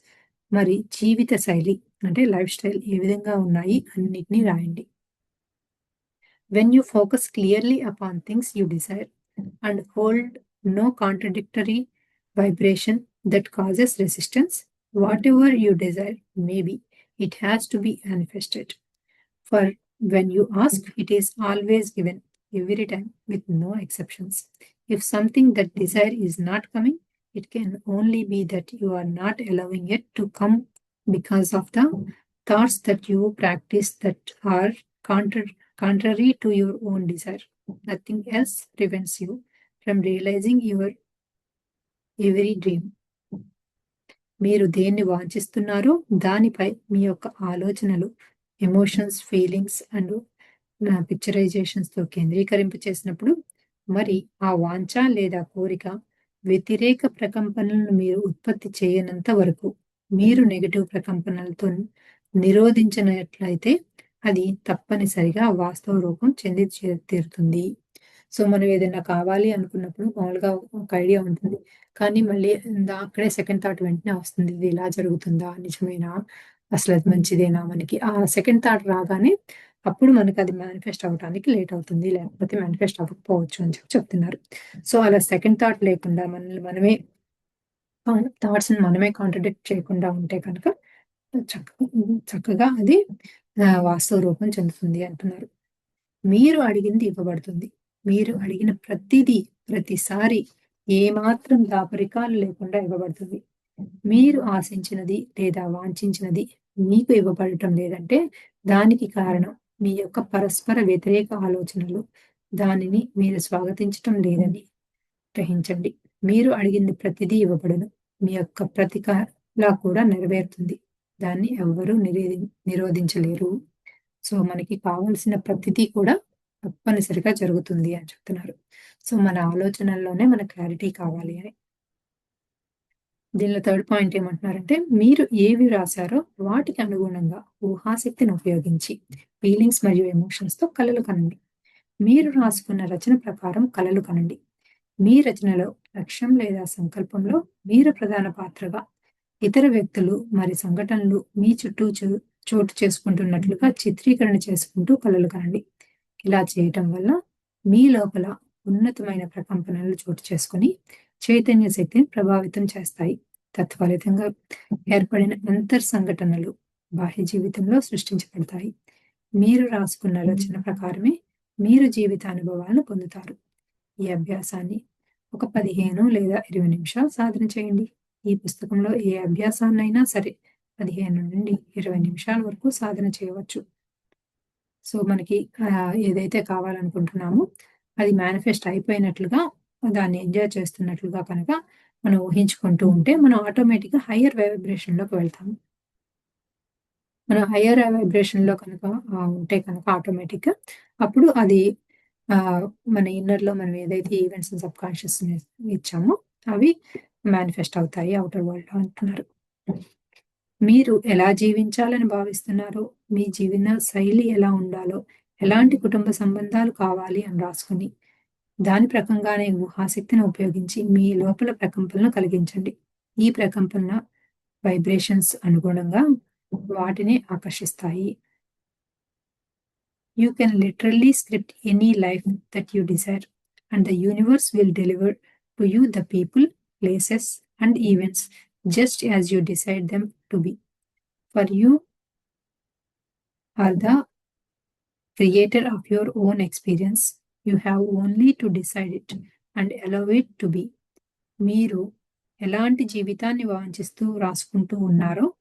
మరి జీవిత శైలి అంటే లైఫ్ స్టైల్ ఏ విధంగా ఉన్నాయి అన్నిటిని రాయండి. When you focus clearly upon things you desire and hold no contradictory vibration that causes resistance, whatever you desire, maybe it has to be manifested. For when you ask, it is always given, every time, with no exceptions. If something that desire is not coming, it can only be that you are not allowing it to come because of the thoughts that you practice that are contrary to your own desire. Nothing else prevents you from realizing your every dream. మీరు దేన్ని వాంఛిస్తున్నారో దానిపై మీ యొక్క ఆలోచనలు, emotions, feelings and పిక్చరైజేషన్స్‌తో కేంద్రీకరింప చేసినప్పుడు, మరి ఆ వాంఛ లేదా కోరిక వ్యతిరేక ప్రకంపనలను మీరు ఉత్పత్తి చేయనంత వరకు మీరు నెగెటివ్ ప్రకంపనలతో నిరోధించినట్లయితే అది తప్పనిసరిగా వాస్తవ రూపం చెంది తీరుతుంది. సో, మనం ఏదైనా కావాలి అనుకున్నప్పుడు మామూలుగా ఒక ఐడియా ఉంటుంది. కానీ మళ్ళీ అక్కడే సెకండ్ థాట్ వెంటనే వస్తుంది. ఇది ఇలా జరుగుతుందా? నిజమేనా? అసలది మంచిదేనా మనకి? ఆ సెకండ్ థాట్ రాగానే అప్పుడు మనకది మేనిఫెస్ట్ అవ్వటానికి లేట్ అవుతుంది. లేకపోతే మేనిఫెస్ట్ అవ్వకపోవచ్చు అని చెప్తున్నారు. సో, అలా సెకండ్ థాట్ లేకుండా మనల్ని మనమే థాట్స్‌ని మనమే కాంట్రడిక్ట్ చేయకుండా ఉంటే కనుక చక్కగా అది వాస్తవ రూపం చెందుతుంది అంటున్నారు. మీరు అడిగింది ఇవ్వబడుతుంది. మీరు అడిగిన ప్రతిదీ, ప్రతిసారి ఏమాత్రం దాపరికాలు లేకుండా ఇవ్వబడుతుంది. మీరు ఆశించినది లేదా వాంఛించినది మీకు ఇవ్వబడటం లేదంటే, దానికి కారణం మీ యొక్క పరస్పర వ్యతిరేక ఆలోచనలు. దానిని మీరు స్వాగతించటం లేదని గ్రహించండి. మీరు అడిగింది ప్రతిదీ ఇవ్వబడును. మీ యొక్క ప్రతి కల కూడా నెరవేరుతుంది. దాన్ని ఎవ్వరూ నిరోధించలేరు. సో, మనకి కావాల్సిన ప్రతిదీ కూడా తప్పనిసరిగా జరుగుతుంది అని చెప్తున్నారు. సో, మన ఆలోచనల్లోనే మన క్లారిటీ కావాలి అని. దీనిలో థర్డ్ పాయింట్ ఏమంటున్నారంటే, మీరు ఏవి రాసారో వాటికి అనుగుణంగా ఊహాశక్తిని ఉపయోగించి ఫీలింగ్స్ మరియు ఎమోషన్స్‌తో కలలు కనండి. మీరు రాసుకున్న రచన ప్రకారం కలలు కనండి. మీ రచనలో లక్ష్యం లేదా సంకల్పంలో మీరు ప్రధాన పాత్రగా, ఇతర వ్యక్తులు మరి సంఘటనలు మీ చుట్టూ చోటు చేసుకుంటున్నట్లుగా చిత్రీకరణ చేసుకుంటూ కలలు కనండి. ఇలా చేయటం వల్ల మీ లోపల ఉన్నతమైన ప్రకంపనలు చోటు చేసుకొని చైతన్య శక్తిని ప్రభావితం చేస్తాయి. తత్ఫలితంగా ఏర్పడిన సంఘటనలు బాహ్య జీవితంలో సృష్టించబడతాయి. మీరు రాసుకున్న రచన ప్రకారమే మీరు జీవితానుభవాలను పొందుతారు. ఈ అభ్యాసాన్ని ఒక 15 లేదా 20 నిమిషాలు సాధన చేయండి. ఈ పుస్తకంలో ఏ అభ్యాసాన్నైనా సరే 15 నుండి 20 నిమిషాల వరకు సాధన చేయవచ్చు. సో, మనకి ఏదైతే కావాలనుకుంటున్నామో అది మేనిఫెస్ట్ అయిపోయినట్లుగా, దాన్ని ఎంజాయ్ చేస్తున్నట్లుగా కనుక మనం ఊహించుకుంటూ ఉంటే, మనం ఆటోమేటిక్‌గా హయ్యర్ వైబ్రేషన్‌లోకి వెళ్తాము. మనం హయ్యర్ వైబ్రేషన్‌లో కనుక ఉంటే కనుక ఆటోమేటిక్‌గా అప్పుడు అది మన ఇన్నర్‌లో మనం ఏదైతే ఈవెంట్స్ సబ్‌కాన్షియస్‌నెస్ ఇచ్చామో అవి మేనిఫెస్ట్ అవుతాయి ఔటర్ వరల్డ్‌లో అంటున్నారు. మీరు ఎలా జీవించాలని భావిస్తున్నారో, మీ జీవన శైలి ఎలా ఉండాలో, ఎలాంటి కుటుంబ సంబంధాలు కావాలి అని రాసుకొని, దాని ప్రకంగానే ఊహాశక్తిని ఉపయోగించి మీ లోపల ప్రకంపనలు కలిగించండి. ఈ ప్రకంపన వైబ్రేషన్స్ అనుగుణంగా వాటిని ఆకర్షిస్తాయి. You can literally script any life that you desire, and the universe will deliver to you the people, places, and events just as you decide them to be. For you are the creator of your own experience. You have only to decide it and allow it to be. మీరు ఎలాంటి జీవితాన్ని వాంఛిస్తూ రాసుకుంటూ ఉన్నారో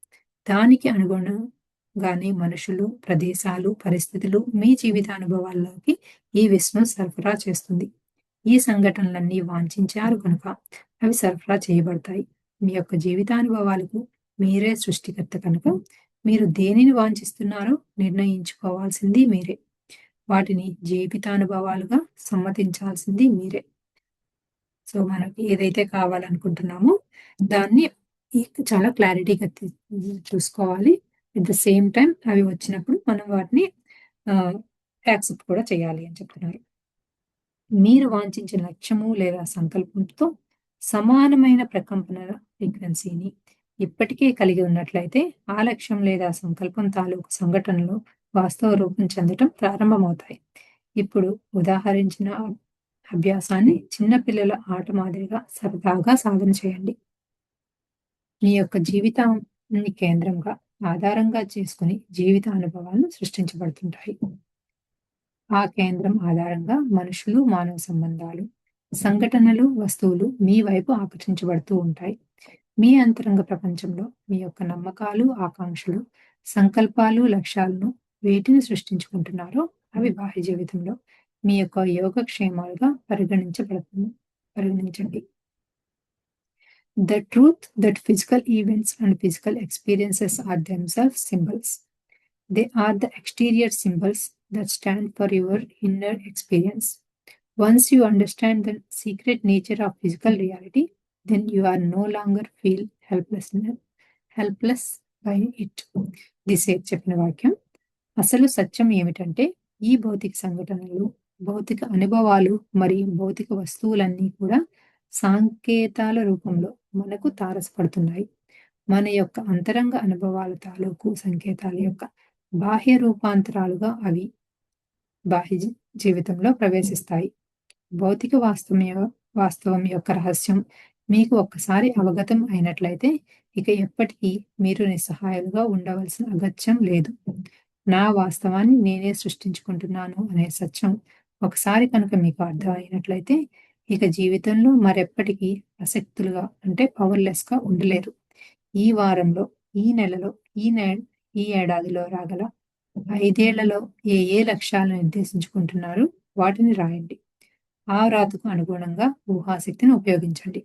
దానికి అనుగుణంగానే మనుషులు, ప్రదేశాలు, పరిస్థితులు మీ జీవితానుభవాల్లోకి ఈ విశ్వం సరఫరా చేస్తుంది. ఈ సంఘటనలన్నీ వాంఛించారు కనుక అవి సరఫరా చేయబడతాయి. మీ యొక్క జీవితానుభవాలకు మీరే సృష్టికర్త కనుక మీరు దేనిని వాంఛిస్తున్నారో నిర్ణయించుకోవాల్సింది మీరే. వాటిని జీవితానుభవాలుగా సమ్మతించాల్సింది మీరే. సో, మనకి ఏదైతే కావాలనుకుంటున్నామో దాన్ని చాలా క్లారిటీగా చూసుకోవాలి. ఎట్ ద సేమ్ టైమ్ అవి వచ్చినప్పుడు మనం వాటిని యాక్సెప్ట్ కూడా చేయాలి అని చెప్తున్నారు. మీరు వాంఛించిన లక్ష్యము లేదా సంకల్పంతో సమానమైన ప్రకంపన ఫ్రీక్వెన్సీని ఇప్పటికే కలిగి ఉన్నట్లయితే, ఆ లక్ష్యం లేదా సంకల్పం తాలూకు సంఘటనలు వాస్తవ రూపం చెందటం ప్రారంభమవుతాయి. ఇప్పుడు ఉదాహరించిన అభ్యాసాన్ని చిన్న పిల్లల ఆట మాదిరిగా సరదాగా సాధన చేయండి. మీ యొక్క జీవితాన్ని కేంద్రంగా ఆధారంగా చేసుకుని జీవిత అనుభవాలు సృష్టించబడుతుంటాయి. ఆ కేంద్రం ఆధారంగా మనుషులు, మానవ సంబంధాలు, సంఘటనలు, వస్తువులు మీ వైపు ఆకర్షించబడుతూ ఉంటాయి. మీ అంతరంగ ప్రపంచంలో మీ యొక్క నమ్మకాలు, ఆకాంక్షలు, సంకల్పాలు, లక్ష్యాలను వేటిని సృష్టించుకుంటున్నారో అవి బాహ్య జీవితంలో మీ యొక్క యోగక్షేమాలుగా పరిగణించండి. The truth that physical events and physical experiences are themselves symbols. They are the exterior symbols that stand for your inner experience. Once you understand the secret nature of physical reality, then you are no longer feel helpless by it. This చెప్పిన వాక్యం. అసలు సత్యం ఏమిటంటే ఈ భౌతిక సంఘటనలు, భౌతిక అనుభవాలు మరియు భౌతిక వస్తువులన్నీ కూడా సంకేతాల రూపంలో మనకు తారసపడుతున్నాయి. మన యొక్క అంతరంగ అనుభవాల తాలూకు సంకేతాల యొక్క బాహ్య రూపాంతరాలుగా అవి బాహ్య జీవితంలో ప్రవేశిస్తాయి. భౌతిక వాస్తవం యొక్క రహస్యం మీకు ఒక్కసారి అవగతం అయినట్లయితే ఇక ఎప్పటికీ మీరు నిస్సహాయాలుగా ఉండవలసిన అగత్యం లేదు. నా వాస్తవాన్ని నేనే సృష్టించుకుంటున్నాను అనే సత్యం ఒకసారి కనుక మీకు అర్థమైనట్లయితే ఇక జీవితంలో మరెప్పటికీ అశక్తులుగా అంటే పవర్‌లెస్‌గా ఉండలేరు. ఈ వారంలో, ఈ నెలలో, ఈ ఏడాదిలో రాగల 5 ఏళ్లలో ఏ లక్ష్యాలను నిర్దేశించుకుంటున్నారో వాటిని రాయండి. ఆ వ్రాతకు అనుగుణంగా ఊహాశక్తిని ఉపయోగించండి.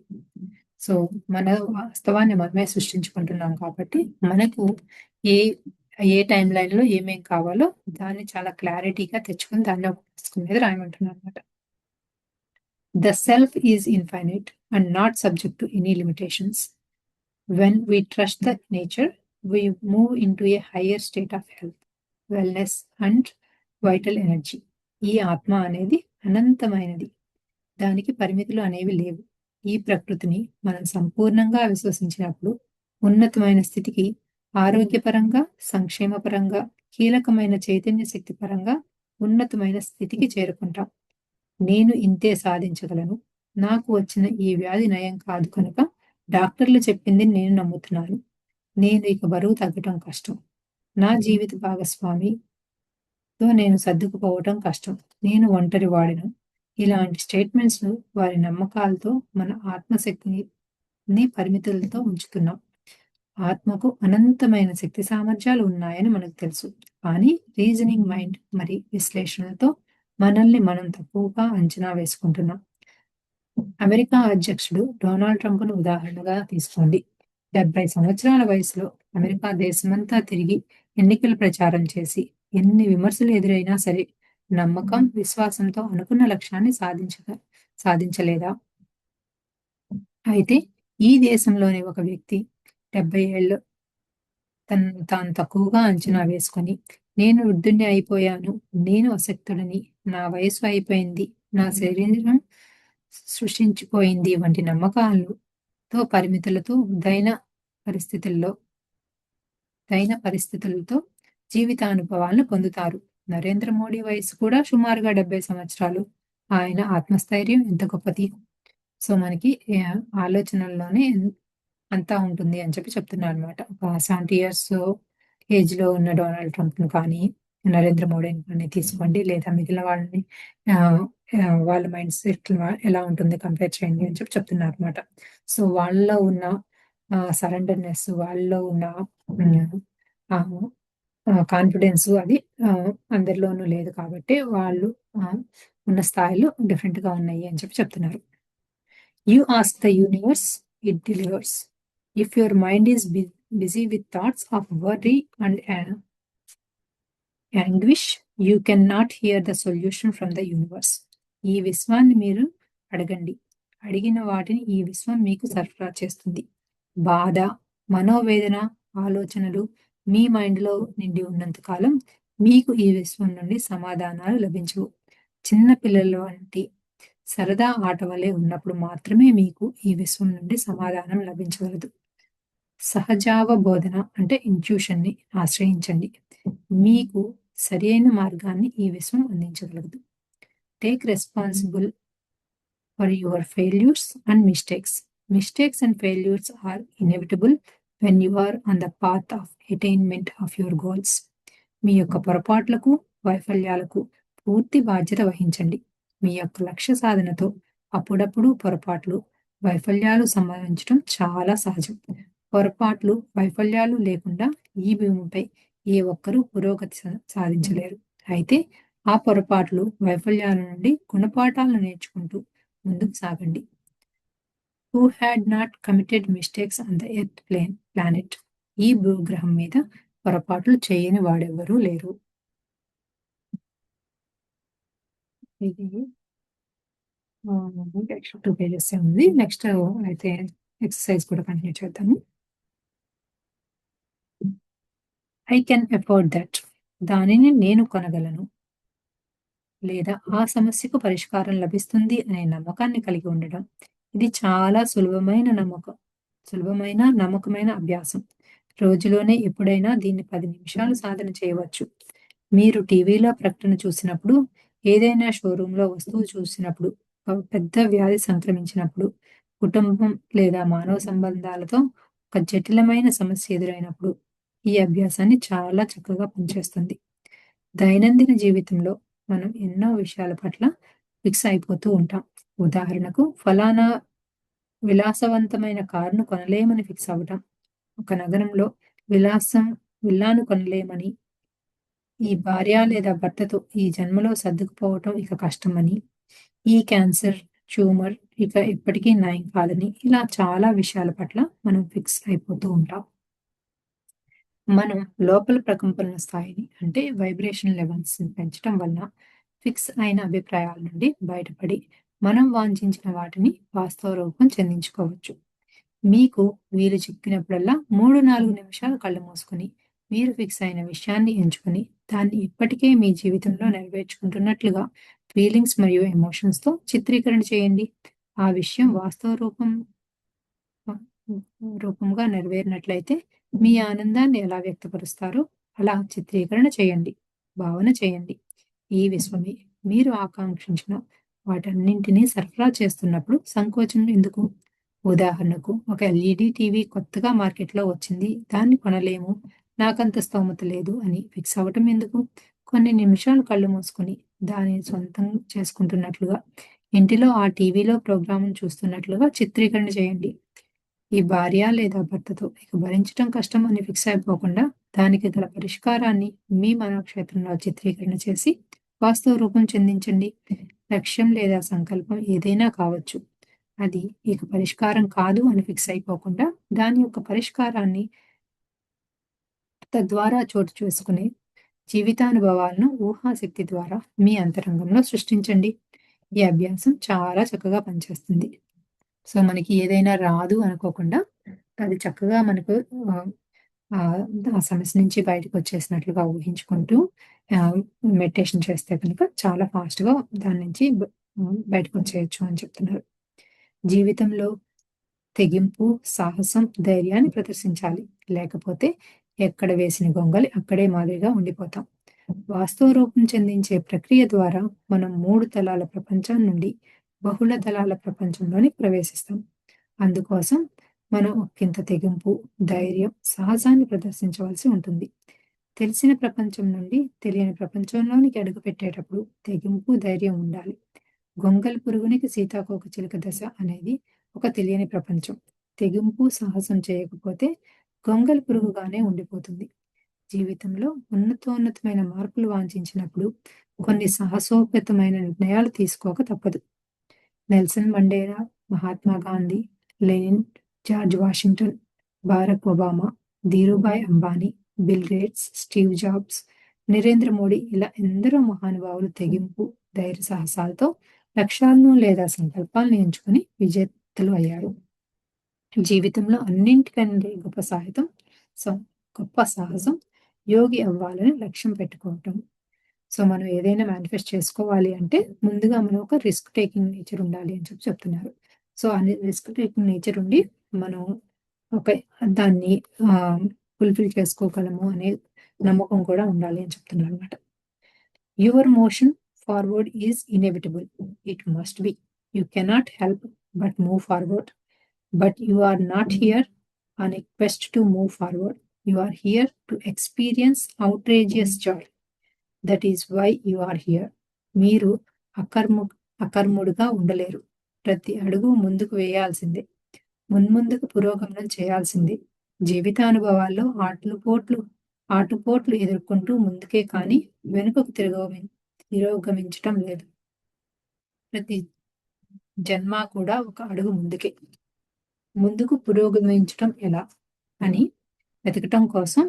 సో, మన వాస్తవాన్ని మనమే సృష్టించుకుంటున్నాం కాబట్టి మనకు ఏ ఏ టైమ్ లైన్‌లో ఏమేం కావాలో దాన్ని చాలా క్లారిటీగా తెచ్చుకొని దాన్ని ఒక పుస్తకం మీద రాయమంటున్నానన్నమాట. The self is infinite and not subject to any limitations. When we trust the nature, we move into a higher state of health, wellness and vital energy. ఈ ఆత్మ అనేది అనంతమైనది. దానికి పరిమితులు అనేవి లేవు. ఈ ప్రకృతిని మనం సంపూర్ణంగా విశ్వసించినప్పుడు ఉన్నతమైన స్థితికి, ఆరోగ్యపరంగా, సంక్షేమపరంగా, కీలకమైన చైతన్య శక్తి పరంగా ఉన్నతమైన స్థితికి చేరుకుంటాం. నేను ఇంతే సాధించగలను. నాకు వచ్చిన ఈ వ్యాధి నయం కాదు కనుక డాక్టర్లు చెప్పింది నేను నమ్ముతున్నాను. నేను ఇక బరువు తగ్గటం కష్టం. నా జీవిత భాగస్వామితో నేను సర్దుకుపోవటం కష్టం. నేను ఒంటరి వాడిను. ఇలాంటి స్టేట్మెంట్స్ వారి నమ్మకాలతో మన ఆత్మశక్తిని పరిమితులతో ఉంచుతున్నాం. ఆత్మకు అనంతమైన శక్తి సామర్థ్యాలు ఉన్నాయని మనకు తెలుసు. కానీ రీజనింగ్ మైండ్ మరి విశ్లేషణలతో మనల్ని మనం తక్కువగా అంచనా వేసుకుంటున్నాం. అమెరికా అధ్యక్షుడు డొనాల్డ్ ట్రంప్‌ను ఉదాహరణగా తీసుకోండి. 70 సంవత్సరాల వయసులో అమెరికా దేశమంతా తిరిగి ఎన్నికల ప్రచారం చేసి ఎన్ని విమర్శలు ఎదురైనా సరే నమ్మకం, విశ్వాసంతో అనుకున్న లక్ష్యాన్ని సాధించలేదా? అయితే ఈ దేశంలోని ఒక వ్యక్తి 70 ఏళ్లు తనను తాను తక్కువగా అంచనా వేసుకొని, నేను వృద్ధుడిని అయిపోయాను, నేను అశక్తుడిని, నా వయసు అయిపోయింది, నా శరీరం సృష్టించిపోయింది వంటి నమ్మకాలతో పరిమితులతో పరిస్థితుల్లో పరిస్థితులతో జీవితానుభవాలను పొందుతారు. నరేంద్ర మోడీ వయసు కూడా సుమారుగా 70 సంవత్సరాలు. ఆయన ఆత్మస్థైర్యం ఎంత గొప్పది. సో, మనకి ఆలోచనల్లోనే అంతా ఉంటుంది అని చెప్తున్నారనమాట. ఒక 70 ఇయర్స్ ఏజ్‌లో ఉన్న డొనాల్డ్ ట్రంప్‌ని కానీ, నరేంద్ర మోడీని కానీ తీసుకోండి. లేదా మిగిలిన వాళ్ళని ఆహ్, వాళ్ళ మైండ్ సెట్ ఎలా ఉంటుంది కంపేర్ చేయండి అని చెప్తున్నారనమాట. సో, వాళ్ళలో ఉన్న సరెండర్‌నెస్, వాళ్ళలో ఉన్న హ్మ్. ఆహ్, కాన్ఫిడెన్స్ అది అందరిలోనూ లేదు కాబట్టి వాళ్ళు ఆహ్, ఉన్న స్థాయిలో డిఫరెంట్‌గా ఉన్నాయి అని చెప్తున్నారు. You ask the universe, it delivers. If your mind is busy with thoughts of worry and anguish, you cannot hear the solution from the universe. ఈ విశ్వాన్ని మీరు అడగండి. అడిగిన వాటిని ఈ విశ్వం మీకు సరఫరా చేస్తుంది. బాధ, మనోవేదన, ఆలోచనలు మీ మైండ్‌లో నిండి ఉన్నంత కాలం మీకు ఈ విశ్వం నుండి సమాధానాలు లభించవు. చిన్న పిల్లల వంటి సరదా ఆట వలె ఉన్నప్పుడు మాత్రమే మీకు ఈ విశ్వం నుండి సమాధానం లభించగలదు. సహజావబోధన అంటే ఇంట్యూషన్‌ని ఆశ్రయించండి. మీకు సరియైన మార్గాన్ని ఈ విశ్వం అందించగలదు. Take responsible for your failures and mistakes. Mistakes and failures are inevitable when you are on the path of attainment of your goals. మీ యొక్క పొరపాట్లకు, వైఫల్యాలకు పూర్తి బాధ్యత వహించండి. మీ యొక్క లక్ష్య సాధనతో అప్పుడప్పుడు పొరపాట్లు, వైఫల్యాలు సంభవించడం చాలా సహజం. పొరపాట్లు, వైఫల్యాలు లేకుండా ఈ భూమిపై ఏ ఒక్కరూ పురోగతి సాధించలేరు. అయితే ఆ పొరపాట్లు, వైఫల్యాల నుండి గుణపాఠాలను నేర్చుకుంటూ ముందుకు సాగండి. Who had not committed mistakes on the earth planet? ఈ భూగ్రహం మీద పొరపాట్లు చేయని వాడెవ్వరూ లేరు. ఇది నెక్స్ట్ 2 పేజెస్ ఉంది. నెక్స్ట్ అయితే ఎక్సర్సైజ్ కూడా కంటిన్యూ చేద్దాము. I can afford that. దానిని నేను కొనగలను. లేదా ఆ సమస్యకు పరిష్కారం లభిస్తుంది అనే నమ్మకాన్ని కలిగి ఉండడం. ఇది చాలా సులభమైన, నమ్మకమైన అభ్యాసం. రోజులోనే ఎప్పుడైనా దీన్ని 10 నిమిషాలు సాధన చేయవచ్చు. మీరు టీవీలో ప్రకటన చూసినప్పుడు, ఏదైనా షోరూమ్‌లో వస్తువు చూసినప్పుడు, పెద్ద వ్యాధి సంక్రమించినప్పుడు, కుటుంబం లేదా మానవ సంబంధాలతో ఒక జటిలమైన సమస్య ఎదురైనప్పుడు, ఈ అభ్యాసాన్ని చాలా చక్కగా పనిచేస్తుంది. దైనందిన జీవితంలో మనం ఎన్నో విషయాల పట్ల ఫిక్స్ అయిపోతూ ఉంటాం. ఉదాహరణకు ఫలానా విలాసవంతమైన కారును కొనలేమని ఫిక్స్ అవ్వటం. ఒక నగరంలో విలాసం విల్లాను కొనలేమని, ఈ భార్య లేదా భర్తతో ఈ జన్మలో సర్దుకుపోవటం ఇక కష్టమని, ఈ క్యాన్సర్, ట్యూమర్ ఇక ఎప్పటికీ నయం కాదని, ఇలా చాలా విషయాల పట్ల మనం ఫిక్స్ అయిపోతూ ఉంటాం. మనం లోపల ప్రకంపనల స్థాయిని అంటే వైబ్రేషన్ లెవెల్స్‌ని పెంచటం వలన ఫిక్స్ అయిన అభిప్రాయాల నుండి బయటపడి, మనం వాంఛించిన వాటిని వాస్తవ రూపం చెందించుకోవచ్చు. మీకు వీలు చిక్కినప్పుడల్లా 3, 4 నిమిషాలు కళ్ళు మూసుకొని, మీరు ఫిక్స్ అయిన విషయాన్ని ఎంచుకొని, దాన్ని ఇప్పటికే మీ జీవితంలో నెరవేర్చుకుంటున్నట్లుగా ఫీలింగ్స్ మరియు ఎమోషన్స్‌తో చిత్రీకరణ చేయండి. ఆ విషయం వాస్తవ రూపంగా నెరవేరినట్లయితే, మీ ఆనందాన్ని ఎలా వ్యక్తపరుస్తారో అలా చిత్రీకరణ చేయండి. భావన చేయండి. ఈ విశ్వమే మీరు ఆకాంక్షించిన వాటన్నింటినీ సరఫరా చేస్తున్నప్పుడు సంకోచం ఎందుకు? ఉదాహరణకు, ఒక ఎల్ఈడీ టీవీ కొత్తగా మార్కెట్‌లో వచ్చింది. దాన్ని కొనలేము. నాకంత స్తోమత లేదు అని ఫిక్స్ అవ్వటం ఎందుకు? కొన్ని నిమిషాలు కళ్ళు మూసుకొని, దానిని సొంతం చేసుకుంటున్నట్లుగా, ఇంటిలో ఆ టీవీలో ప్రోగ్రామ్‌ను చూస్తున్నట్లుగా చిత్రీకరణ చేయండి. ఈ భార్య లేదా భర్తతో ఇక భరించటం కష్టం అని ఫిక్స్ అయిపోకుండా, దానికి గల పరిష్కారాన్ని మీ మనోక్షేత్రంలో చిత్రీకరణ చేసి, వాస్తవ రూపం చెందించండి. లక్ష్యం లేదా సంకల్పం ఏదైనా కావచ్చు. అది ఇక పరిష్కారం కాదు అని ఫిక్స్ అయిపోకుండా, దాని యొక్క పరిష్కారాన్ని తద్వారా చోటు చేసుకునే జీవితానుభవాలను ఊహాశక్తి ద్వారా మీ అంతరంగంలో సృష్టించండి. ఈ అభ్యాసం చాలా చక్కగా పనిచేస్తుంది. సో, మనకి ఏదైనా రాదు అనుకోకుండా, అది చక్కగా మనకు ఆహ్, ఆహ్, ఆ సమస్య నుంచి బయటకొచ్చేసినట్లుగా ఊహించుకుంటూ ఆహ్, మెడిటేషన్ చేస్తే కనుక చాలా ఫాస్ట్‌గా దాని నుంచి బయటకొచ్చేయొచ్చు అని చెప్తున్నారు. జీవితంలో తెగింపు, సాహసం, ధైర్యాన్ని ప్రదర్శించాలి. లేకపోతే ఎక్కడ వేసిన గొంగలి అక్కడే మాదిరిగా ఉండిపోతాం. వాస్తవ రూపం చెందించే ప్రక్రియ ద్వారా మనం 3 తలాల ప్రపంచం నుండి బహుళ తలాల ప్రపంచంలోనికి ప్రవేశిస్తాం. అందుకోసం మనం ఒకింత తెగింపు, ధైర్యం, సాహసాన్ని ప్రదర్శించవలసి ఉంటుంది. తెలిసిన ప్రపంచం నుండి తెలియని ప్రపంచంలోనికి అడుగుపెట్టేటప్పుడు తెగింపు, ధైర్యం ఉండాలి. గొంగళి పురుగునికి సీతాకోకచిలుక దశ అనేది ఒక తెలియని ప్రపంచం. తెగింపు, సాహసం చేయకపోతే గొంగళి పురుగుగానే ఉండిపోతుంది. జీవితంలో ఉన్నతోన్నతమైన మార్పులు వాంఛించినప్పుడు కొన్ని సాహసోపేతమైన నిర్ణయాలు తీసుకోక తప్పదు. Nelson Mandela, Mahatma Gandhi, Lenin, George Washington, Barack Obama, Dhirubhai Ambani, Bill Gates, Steve Jobs, Narendra Modi ఇలా ఎందరో మహానుభావులు తెగింపు, ధైర్య సాహసాలతో లక్ష్యాలను లేదా సంకల్పాలను ఎంచుకొని విజేతలు అయ్యారు. జీవితంలో అన్నింటికంటే గొప్ప సాహసం యోగి అవ్వాలని లక్ష్యం పెట్టుకోవటం. సో, మనం ఏదైనా మేనిఫెస్ట్ చేసుకోవాలి అంటే, ముందుగా మనం ఒక రిస్క్ టేకింగ్ నేచర్ ఉండాలి అని చెప్తున్నారు. సో, అని రిస్క్ టేకింగ్ నేచర్ ఉండి, మనం ఒక దాన్ని ఫుల్‌ఫిల్ చేసుకోగలము అనే నమ్మకం కూడా ఉండాలి అని చెప్తున్నారనమాట. Your motion forward is inevitable. It must be. You cannot help but move forward. But you are not here on a quest to move forward. You are here to experience outrageous joy. That is why you are here. మీరు అకర్ముడుగా ఉండలేరు. ప్రతి అడుగు ముందుకు వేయాల్సిందే. మున్ముందుకు పురోగమనం చేయాల్సిందే. జీవితానుభవాల్లో ఆటుపోట్లు ఎదుర్కొంటూ ముందుకే కానీ వెనుకకు తిరోగమించటం లేదు. ప్రతి జన్మ కూడా ఒక అడుగు ముందుకే. ముందుకు పురోగమించటం ఎలా అని వెతకటం కోసం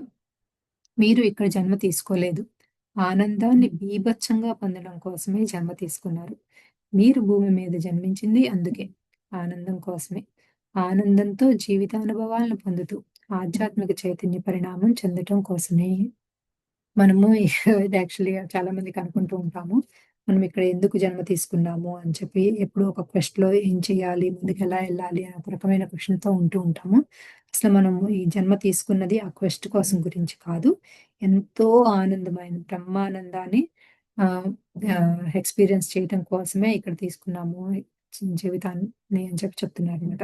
మీరు ఇక్కడ జన్మ తీసుకోలేదు. ఆనందాన్ని బీభత్సంగా పొందడం కోసమే జన్మ తీసుకున్నారు. మీరు భూమి మీద జన్మించింది అందుకే. ఆనందం కోసమే. ఆనందంతో జీవితానుభవాలను పొందుతూ, ఆధ్యాత్మిక చైతన్య పరిణామం చెందటం కోసమే. మనము ఇది యాక్చువల్‌గా చాలా మందికి అనుకుంటూ ఉంటాము. మనం ఇక్కడ ఎందుకు జన్మ తీసుకున్నాము అని చెప్పి ఎప్పుడూ ఒక క్వెస్ట్‌లో ఏం చేయాలి? ముందుకెలా ఎళ్ళాలి? అని ఒక రకమైన క్వెషన్‌తో ఉంటూ ఉంటాము. అసలు మనము ఈ జన్మ తీసుకున్నది ఆ క్వెస్ట్ కోసం గురించి కాదు. ఎంతో ఆనందమైన బ్రహ్మానందాన్ని ఆహ్, ఎక్స్‌పీరియన్స్ చేయటం కోసమే ఇక్కడ తీసుకున్నాము జీవితాన్ని అని చెప్పి చెప్తున్నారనమాట.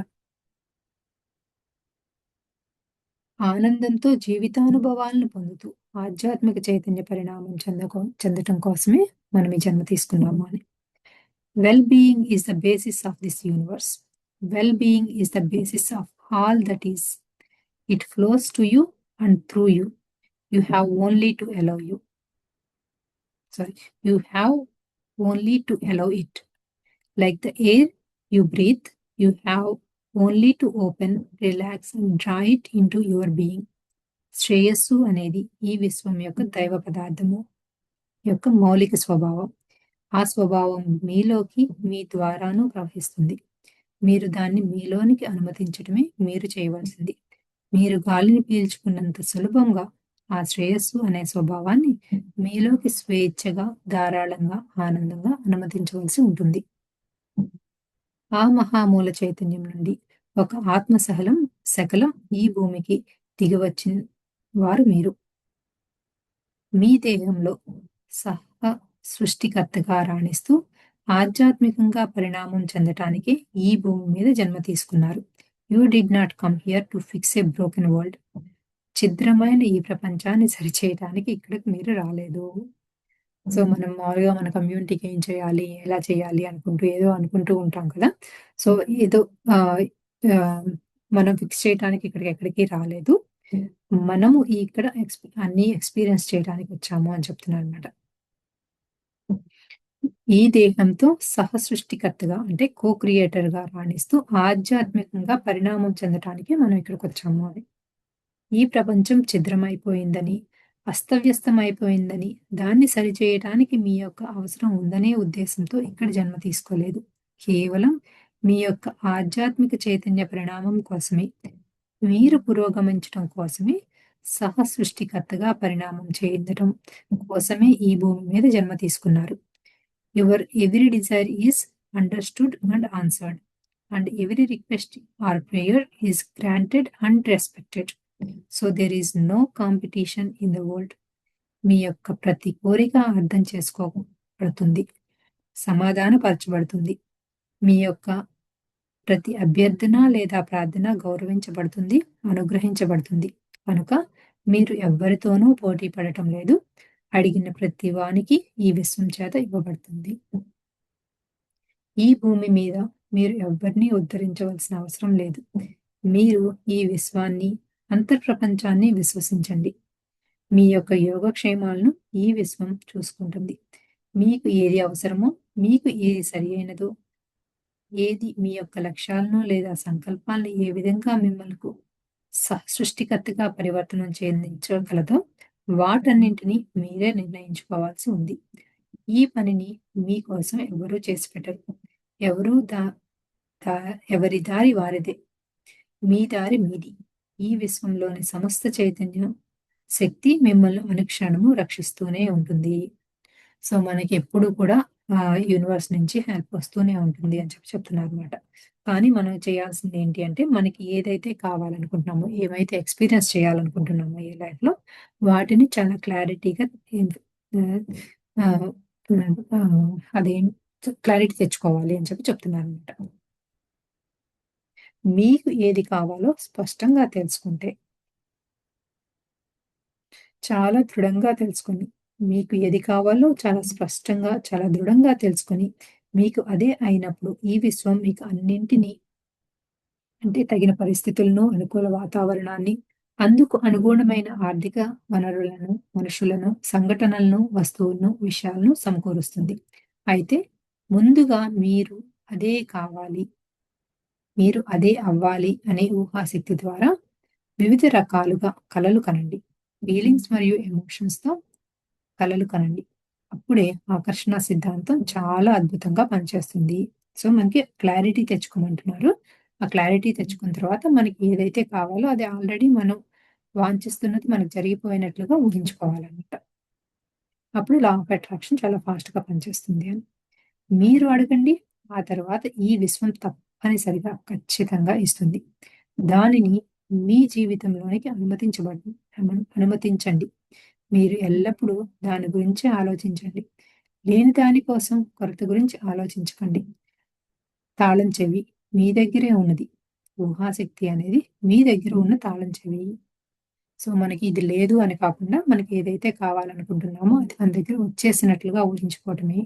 ఆనందంతో జీవితానుభవాలను పొందుతూ ఆధ్యాత్మిక చైతన్య పరిణామం చెందటం కోసమే మనం ఈ జన్మ తీసుకున్నాము అని. Well being is the basis of this universe. Well being is the basis of all that is. It flows to you and through you. You have only to allow you. Sorry. You have only to allow it. Like the air you breathe, you have only to open, relax and draw it into your being. శ్రేయస్సు అనేది ఈ విశ్వం యొక్క దైవ పదార్థము యొక్క మౌలిక స్వభావం. ఆ స్వభావం మీలోకి మీ ద్వారాను ప్రవహిస్తుంది. మీరు దాన్ని మీలోనికి అనుమతించటమే మీరు చేయవలసింది. మీరు గాలిని పీల్చుకున్నంత సులభంగా ఆ శ్రేయస్సు అనే స్వభావాన్ని మీలోకి స్వేచ్ఛగా, ధారాళంగా, ఆనందంగా అనుమతించవలసి ఉంటుంది. ఆ మహామూల చైతన్యం నుండి ఒక ఆత్మ సకలం ఈ భూమికి దిగివచ్చిన వారు మీరు. మీ దేహంలో సహ సృష్టికర్తగా రాణిస్తూ ఆధ్యాత్మికంగా పరిణామం చెందటానికి ఈ భూమి మీద జన్మ తీసుకున్నారు. You did not come here to fix a broken world. ఛిద్రమైన ఈ ప్రపంచాన్ని సరిచేయటానికి ఇక్కడికి మీరు రాలేదు. సో, మనం మామూలుగా మన కమ్యూనిటీకి ఏం చేయాలి? ఎలా చేయాలి? అనుకుంటూ ఏదో అనుకుంటూ ఉంటాం కదా! సో, ఏదో ఆహ్, ఆహ్, మనం ఫిక్స్ చేయటానికి ఇక్కడికి ఎక్కడికి రాలేదు. మనము ఇక్కడ అన్నీ ఎక్స్‌పీరియన్స్ చేయడానికి వచ్చాము అని చెప్తున్నారనమాట. ఈ దేహంతో సహసృష్టికర్తగా అంటే క్రియేటర్‌గా రాణిస్తూ ఆధ్యాత్మికంగా పరిణామం చెందటానికే మనం ఇక్కడికొచ్చాము అని. ఈ ప్రపంచం ఛిద్రమైపోయిందని, అస్తవ్యస్తమైపోయిందని, దాన్ని సరిచేయటానికి మీ యొక్క అవసరం ఉందనే ఉద్దేశంతో ఇక్కడ జన్మ తీసుకోలేదు. కేవలం మీ యొక్క ఆధ్యాత్మిక చైతన్య పరిణామం కోసమే, మీరు పురోగమించటం కోసమే, సృష్టికర్తగా పరిణామం చెందటం కోసమే ఈ భూమి మీద జన్మ తీసుకున్నారు. Your every desire is understood and answered. And every request or prayer is granted and respected. So, there is no competition in the world. మీ యొక్క ప్రతి కోరిక అర్థం చేసుకోబడుతుంది. సమాధానపరచబడుతుంది. మీ యొక్క ప్రతి అభ్యర్థన లేదా ప్రార్థన గౌరవించబడుతుంది, అనుగ్రహించబడుతుంది. కనుక మీరు ఎవ్వరితోనూ పోటీ పడటం లేదు. అడిగిన ప్రతి వానికి ఈ విశ్వం చేత ఇవ్వబడుతుంది. ఈ భూమి మీద మీరు ఎవ్వరిని ఉద్ధరించవలసిన అవసరం లేదు. మీరు ఈ విశ్వాన్ని, అంతర్ప్రపంచాన్ని విశ్వసించండి. మీ యొక్క యోగక్షేమాలను ఈ విశ్వం చూసుకుంటుంది. మీకు ఏది అవసరమో, మీకు ఏది సరియైనదో, ఏది మీ యొక్క లక్ష్యాలను లేదా సంకల్పాలను ఏ విధంగా మిమ్మల్ని సృష్టికర్తగా పరివర్తనం చెందించగలదో వాటన్నింటినీ మీరే నిర్ణయించుకోవాల్సి ఉంది. ఈ పనిని మీకోసం ఎవరూ చేసి పెట్టరు. ఎవరూ దా దా ఎవరి దారి వారిదే. మీ దారి మీది. ఈ విశ్వంలోని సమస్త చైతన్యం శక్తి మిమ్మల్ని అనుక్షణము రక్షిస్తూనే ఉంటుంది. సో, మనకెప్పుడు కూడా యూనివర్స్ నుంచి హెల్ప్ వస్తూనే ఉంటుంది అని చెప్పి చెప్తున్నారనమాట. కానీ మనం చేయాల్సింది ఏంటి అంటే, మనకి ఏదైతే కావాలనుకుంటున్నామో, ఏవైతే ఎక్స్‌పీరియన్స్ చేయాలనుకుంటున్నామో ఈ లైఫ్‌లో, వాటిని చాలా క్లారిటీగా ఆహ్, ఆహ్, ఆహ్, అదేం క్లారిటీ తెచ్చుకోవాలి అని చెప్పి చెప్తున్నారనమాట. మీకు ఏది కావాలో స్పష్టంగా తెలుసుకుంటే చాలా దృఢంగా తెలుసుకొని, మీకు ఏది కావాలో చాలా స్పష్టంగా, చాలా దృఢంగా తెలుసుకొని, మీకు అదే అయినప్పుడు ఈ విశ్వం మీకు అన్నింటిని అంటే తగిన పరిస్థితులను, అనుకూల వాతావరణాన్ని, అందుకు అనుగుణమైన ఆర్థిక వనరులను, మనుషులను, సంఘటనలను, వస్తువులను, విషయాలను సమకూరుస్తుంది. అయితే ముందుగా మీరు అదే కావాలి, మీరు అదే అవ్వాలి అనే ఊహాశక్తి ద్వారా వివిధ రకాలుగా కలలు కనండి. ఫీలింగ్స్ మరియు ఎమోషన్స్‌తో కలలు కనండి. అప్పుడే ఆకర్షణ సిద్ధాంతం చాలా అద్భుతంగా పనిచేస్తుంది. సో, మనకి క్లారిటీ తెచ్చుకోమంటున్నారు. ఆ క్లారిటీ తెచ్చుకున్న తర్వాత మనకి ఏదైతే కావాలో అది ఆల్రెడీ మనం వాంఛిస్తున్నది మనకు జరిగిపోయినట్లుగా ఊహించుకోవాలన్నమాట. అప్పుడు లా ఆఫ్ అట్రాక్షన్ చాలా ఫాస్ట్‌గా పనిచేస్తుంది అని. మీరు అడగండి. ఆ తర్వాత ఈ విశ్వం తప్పనిసరిగా ఖచ్చితంగా ఇస్తుంది. దానిని మీ జీవితంలోనికి అనుమతించండి. మీరు ఎల్లప్పుడూ దాని గురించే ఆలోచించండి. లేని దాని కోసం కొరత గురించి ఆలోచించకండి. తాళం చెవి మీ దగ్గరే ఉన్నది. ఊహాశక్తి అనేది మీ దగ్గర ఉన్న తాళం చెవి. సో, మనకి ఇది లేదు అని కాకుండా, మనకి ఏదైతే కావాలనుకుంటున్నామో అది మన దగ్గర వచ్చేసినట్లుగా ఊహించుకోవటమే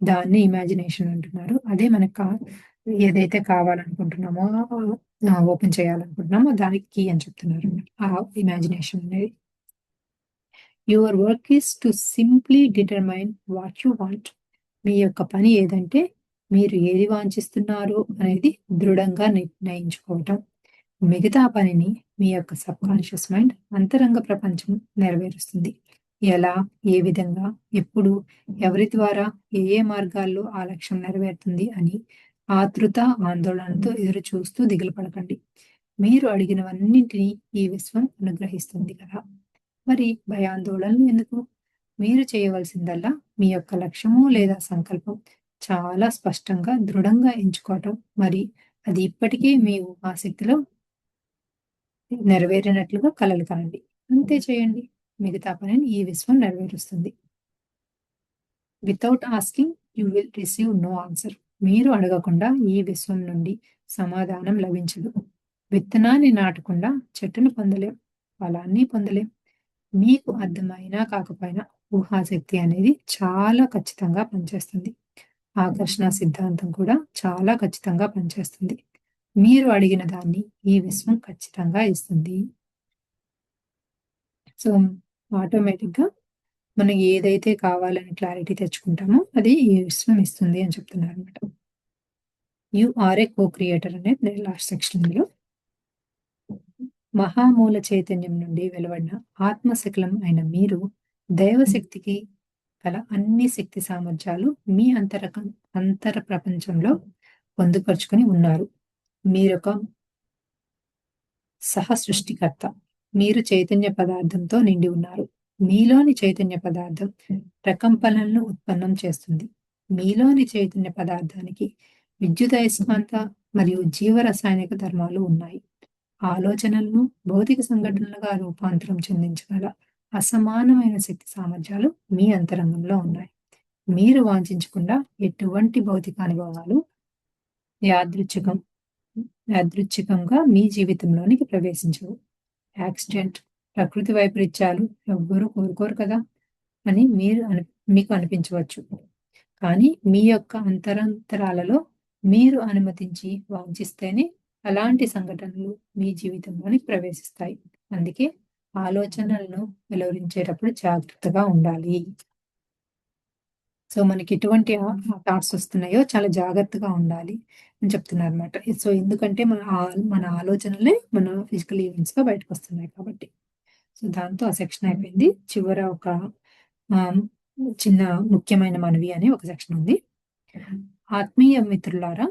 దాన్ని ఇమాజినేషన్ అంటున్నారు. అదే మనకు ఏదైతే కావాలనుకుంటున్నామో ఓపెన్ చేయాలనుకుంటున్నామో దానికి కీ అని చెప్తున్నారు. ఆ ఇమాజినేషన్ అనేది. Your work is to simply determine what you want. మీ యొక్క పని ఏదంటే, మీరు ఏది వాంఛిస్తున్నారో అనేది దృఢంగా నిర్ణయించుకోవటం. మిగతా పనిని మీ యొక్క సబ్‌కాన్షియస్ మైండ్, అంతరంగ ప్రపంచం నెరవేరుస్తుంది. ఎలా? ఏ విధంగా? ఎప్పుడు? ఎవరి ద్వారా? ఏ ఏ మార్గాల్లో ఆ లక్ష్యం నెరవేరుతుంది అని ఆతృత, ఆందోళనతో ఎదురు చూస్తూ దిగులు పడకండి. మీరు అడిగినవన్నింటినీ ఈ విశ్వం అనుగ్రహిస్తుంది కదా! మరి భయాందోళనలు ఎందుకు? మీరు చేయవలసిందల్లా మీ యొక్క లక్ష్యము లేదా సంకల్పం చాలా స్పష్టంగా, దృఢంగా ఎంచుకోవటం. మరి అది ఇప్పటికే మీ ఊహాశక్తిలో నెరవేరినట్లుగా కలలు కనండి. అంతే చేయండి. మిగతా పనిని ఈ విశ్వం నెరవేరుస్తుంది. Without asking you will receive no answer. మీరు అడగకుండా ఈ విశ్వం నుండి సమాధానం లభించదు. విత్తనాన్ని నాటకుండా చెట్టును పొందలేం. ఫలాన్ని పొందలేం. మీకు అర్థమైనా కాకపోయినా ఊహాశక్తి అనేది చాలా ఖచ్చితంగా పనిచేస్తుంది. ఆకర్షణ సిద్ధాంతం కూడా చాలా ఖచ్చితంగా పనిచేస్తుంది. మీరు అడిగిన దాన్ని ఈ విశ్వం ఖచ్చితంగా ఇస్తుంది. సో, ఆటోమేటిక్‌గా మనం ఏదైతే కావాలని క్లారిటీ తెచ్చుకుంటామో అది ఈ విశ్వం ఇస్తుంది అని చెప్తున్నారనమాట. You are a co creator అనేది లాస్ట్ సెక్షన్‌లో. మహామూల చైతన్యం నుండి వెలువడిన ఆత్మశకలం అయిన మీరు దైవశక్తికి గల అన్ని శక్తి సామర్థ్యాలు మీ అంతర ప్రపంచంలో పొందుపరుచుకొని ఉన్నారు. మీరొక సహసృష్టికర్త. మీరు చైతన్య పదార్థంతో నిండి ఉన్నారు. మీలోని చైతన్య పదార్థం ప్రకంపనలను ఉత్పన్నం చేస్తుంది. మీలోని చైతన్య పదార్థానికి విద్యుదయస్కాంత మరియు జీవరసాయనిక ధర్మాలు ఉన్నాయి. ఆలోచనలను భౌతిక సంఘటనలుగా రూపాంతరం చెందించగల అసమానమైన శక్తి సామర్థ్యాలు మీ అంతరంగంలో ఉన్నాయి. మీరు వాంఛించకుండా ఎటువంటి భౌతిక అనుభవాలు యాదృచ్ఛికం యాదృచ్ఛికంగా మీ జీవితంలోనికి ప్రవేశించవు. యాక్సిడెంట్, ప్రకృతి వైపరీత్యాలు ఎవ్వరూ కోరుకోరు కదా! అని మీకు అనిపించవచ్చు. కానీ మీ యొక్క అంతరాంతరాలలో మీరు అనుమతించి వాంఛిస్తేనే అలాంటి సంఘటనలు మీ జీవితంలోనికి ప్రవేశిస్తాయి. అందుకే ఆలోచనలను వెలువరించేటప్పుడు జాగ్రత్తగా ఉండాలి. సో, మనకి ఎటువంటి థాట్స్ వస్తున్నాయో చాలా జాగ్రత్తగా ఉండాలి అని చెప్తున్నారన్నమాట. సో, ఎందుకంటే మన ఆలోచనలే మన ఫిజికల్ ఈవెంట్స్‌గా బయటకొస్తున్నాయి కాబట్టి. సో, దాంతో ఆ సెక్షన్ అయిపోయింది. చివర ఒక ఆహ్, చిన్న ముఖ్యమైన మనవి అనే ఒక సెక్షన్ ఉంది. ఆత్మీయ మిత్రులారా,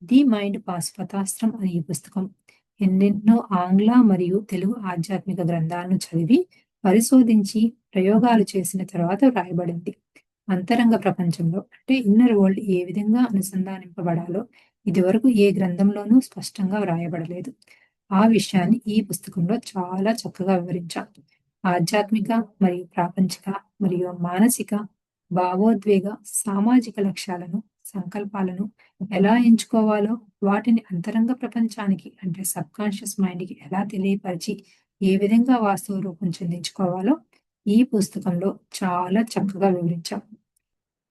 'ది మైండ్ పాశుపతాస్త్రం' అనే ఈ పుస్తకం ఎన్నెన్నో ఆంగ్ల మరియు తెలుగు ఆధ్యాత్మిక గ్రంథాలను చదివి, పరిశోధించి, ప్రయోగాలు చేసిన తర్వాత వ్రాయబడింది. అంతరంగ ప్రపంచంలో అంటే ఇన్నర్ వరల్డ్ ఏ విధంగా అనుసంధానింపబడాలో ఇదివరకు ఏ గ్రంథంలోనూ స్పష్టంగా వ్రాయబడలేదు. ఆ విషయాన్ని ఈ పుస్తకంలో చాలా చక్కగా వివరించాం. ఆధ్యాత్మిక మరియు ప్రాపంచిక మరియు మానసిక, భావోద్వేగ, సామాజిక లక్ష్యాలను, సంకల్పాలను ఎలా ఎంచుకోవాలో, వాటిని అంతరంగ ప్రపంచానికి అంటే సబ్‌కాన్షియస్ మైండ్‌కి ఎలా తెలియపరిచి, ఏ విధంగా వాస్తవ రూపం చెందించుకోవాలో ఈ పుస్తకంలో చాలా చక్కగా వివరించాం.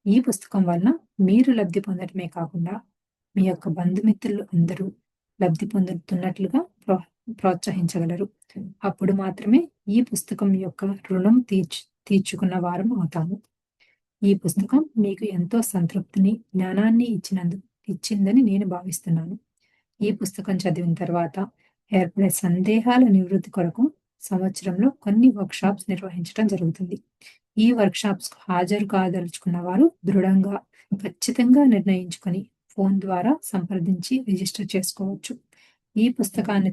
ఈ పుస్తకం వలన మీరు లబ్ధి పొందడమే కాకుండా, మీ యొక్క బంధుమిత్రులు అందరూ లబ్ధి పొందుతున్నట్లుగా ప్రోత్సహించగలరు. అప్పుడు మాత్రమే ఈ పుస్తకం యొక్క రుణం తీర్చుకున్న వారం అవుతాము. ఈ పుస్తకం మీకు ఎంతో సంతృప్తిని, జ్ఞానాన్ని ఇచ్చిందని నేను భావిస్తున్నాను. ఈ పుస్తకం చదివిన తర్వాత ఏర్పడే సందేహాల నివృత్తి కొరకు సంవత్సరంలో కొన్ని వర్క్‌షాప్స్ నిర్వహించడం జరుగుతుంది. ఈ వర్క్‌షాప్స్‌కు హాజరు కాదలుచుకున్న వారు దృఢంగా, ఖచ్చితంగా నిర్ణయించుకొని ఫోన్ ద్వారా సంప్రదించి రిజిస్టర్ చేసుకోవచ్చు. ఈ పుస్తకాన్ని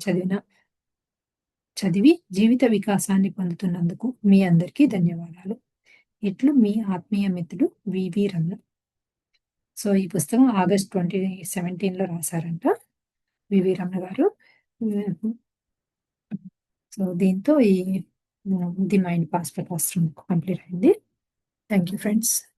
చదివి జీవిత వికాసాన్ని పొందుతున్నందుకు మీ అందరికీ ధన్యవాదాలు. ఇట్లు మీ ఆత్మీయ మిత్రుడు వివి రమణ. సో, ఈ పుస్తకం ఆగస్ట్ 2017లో రాసారంట వివి రమణ గారు. హ్మ్. సో, దీంతో ఈ 'ది మైండ్ పాస్టర్' రాష్ట్రం కంప్లీట్ అయింది. Thank you friends.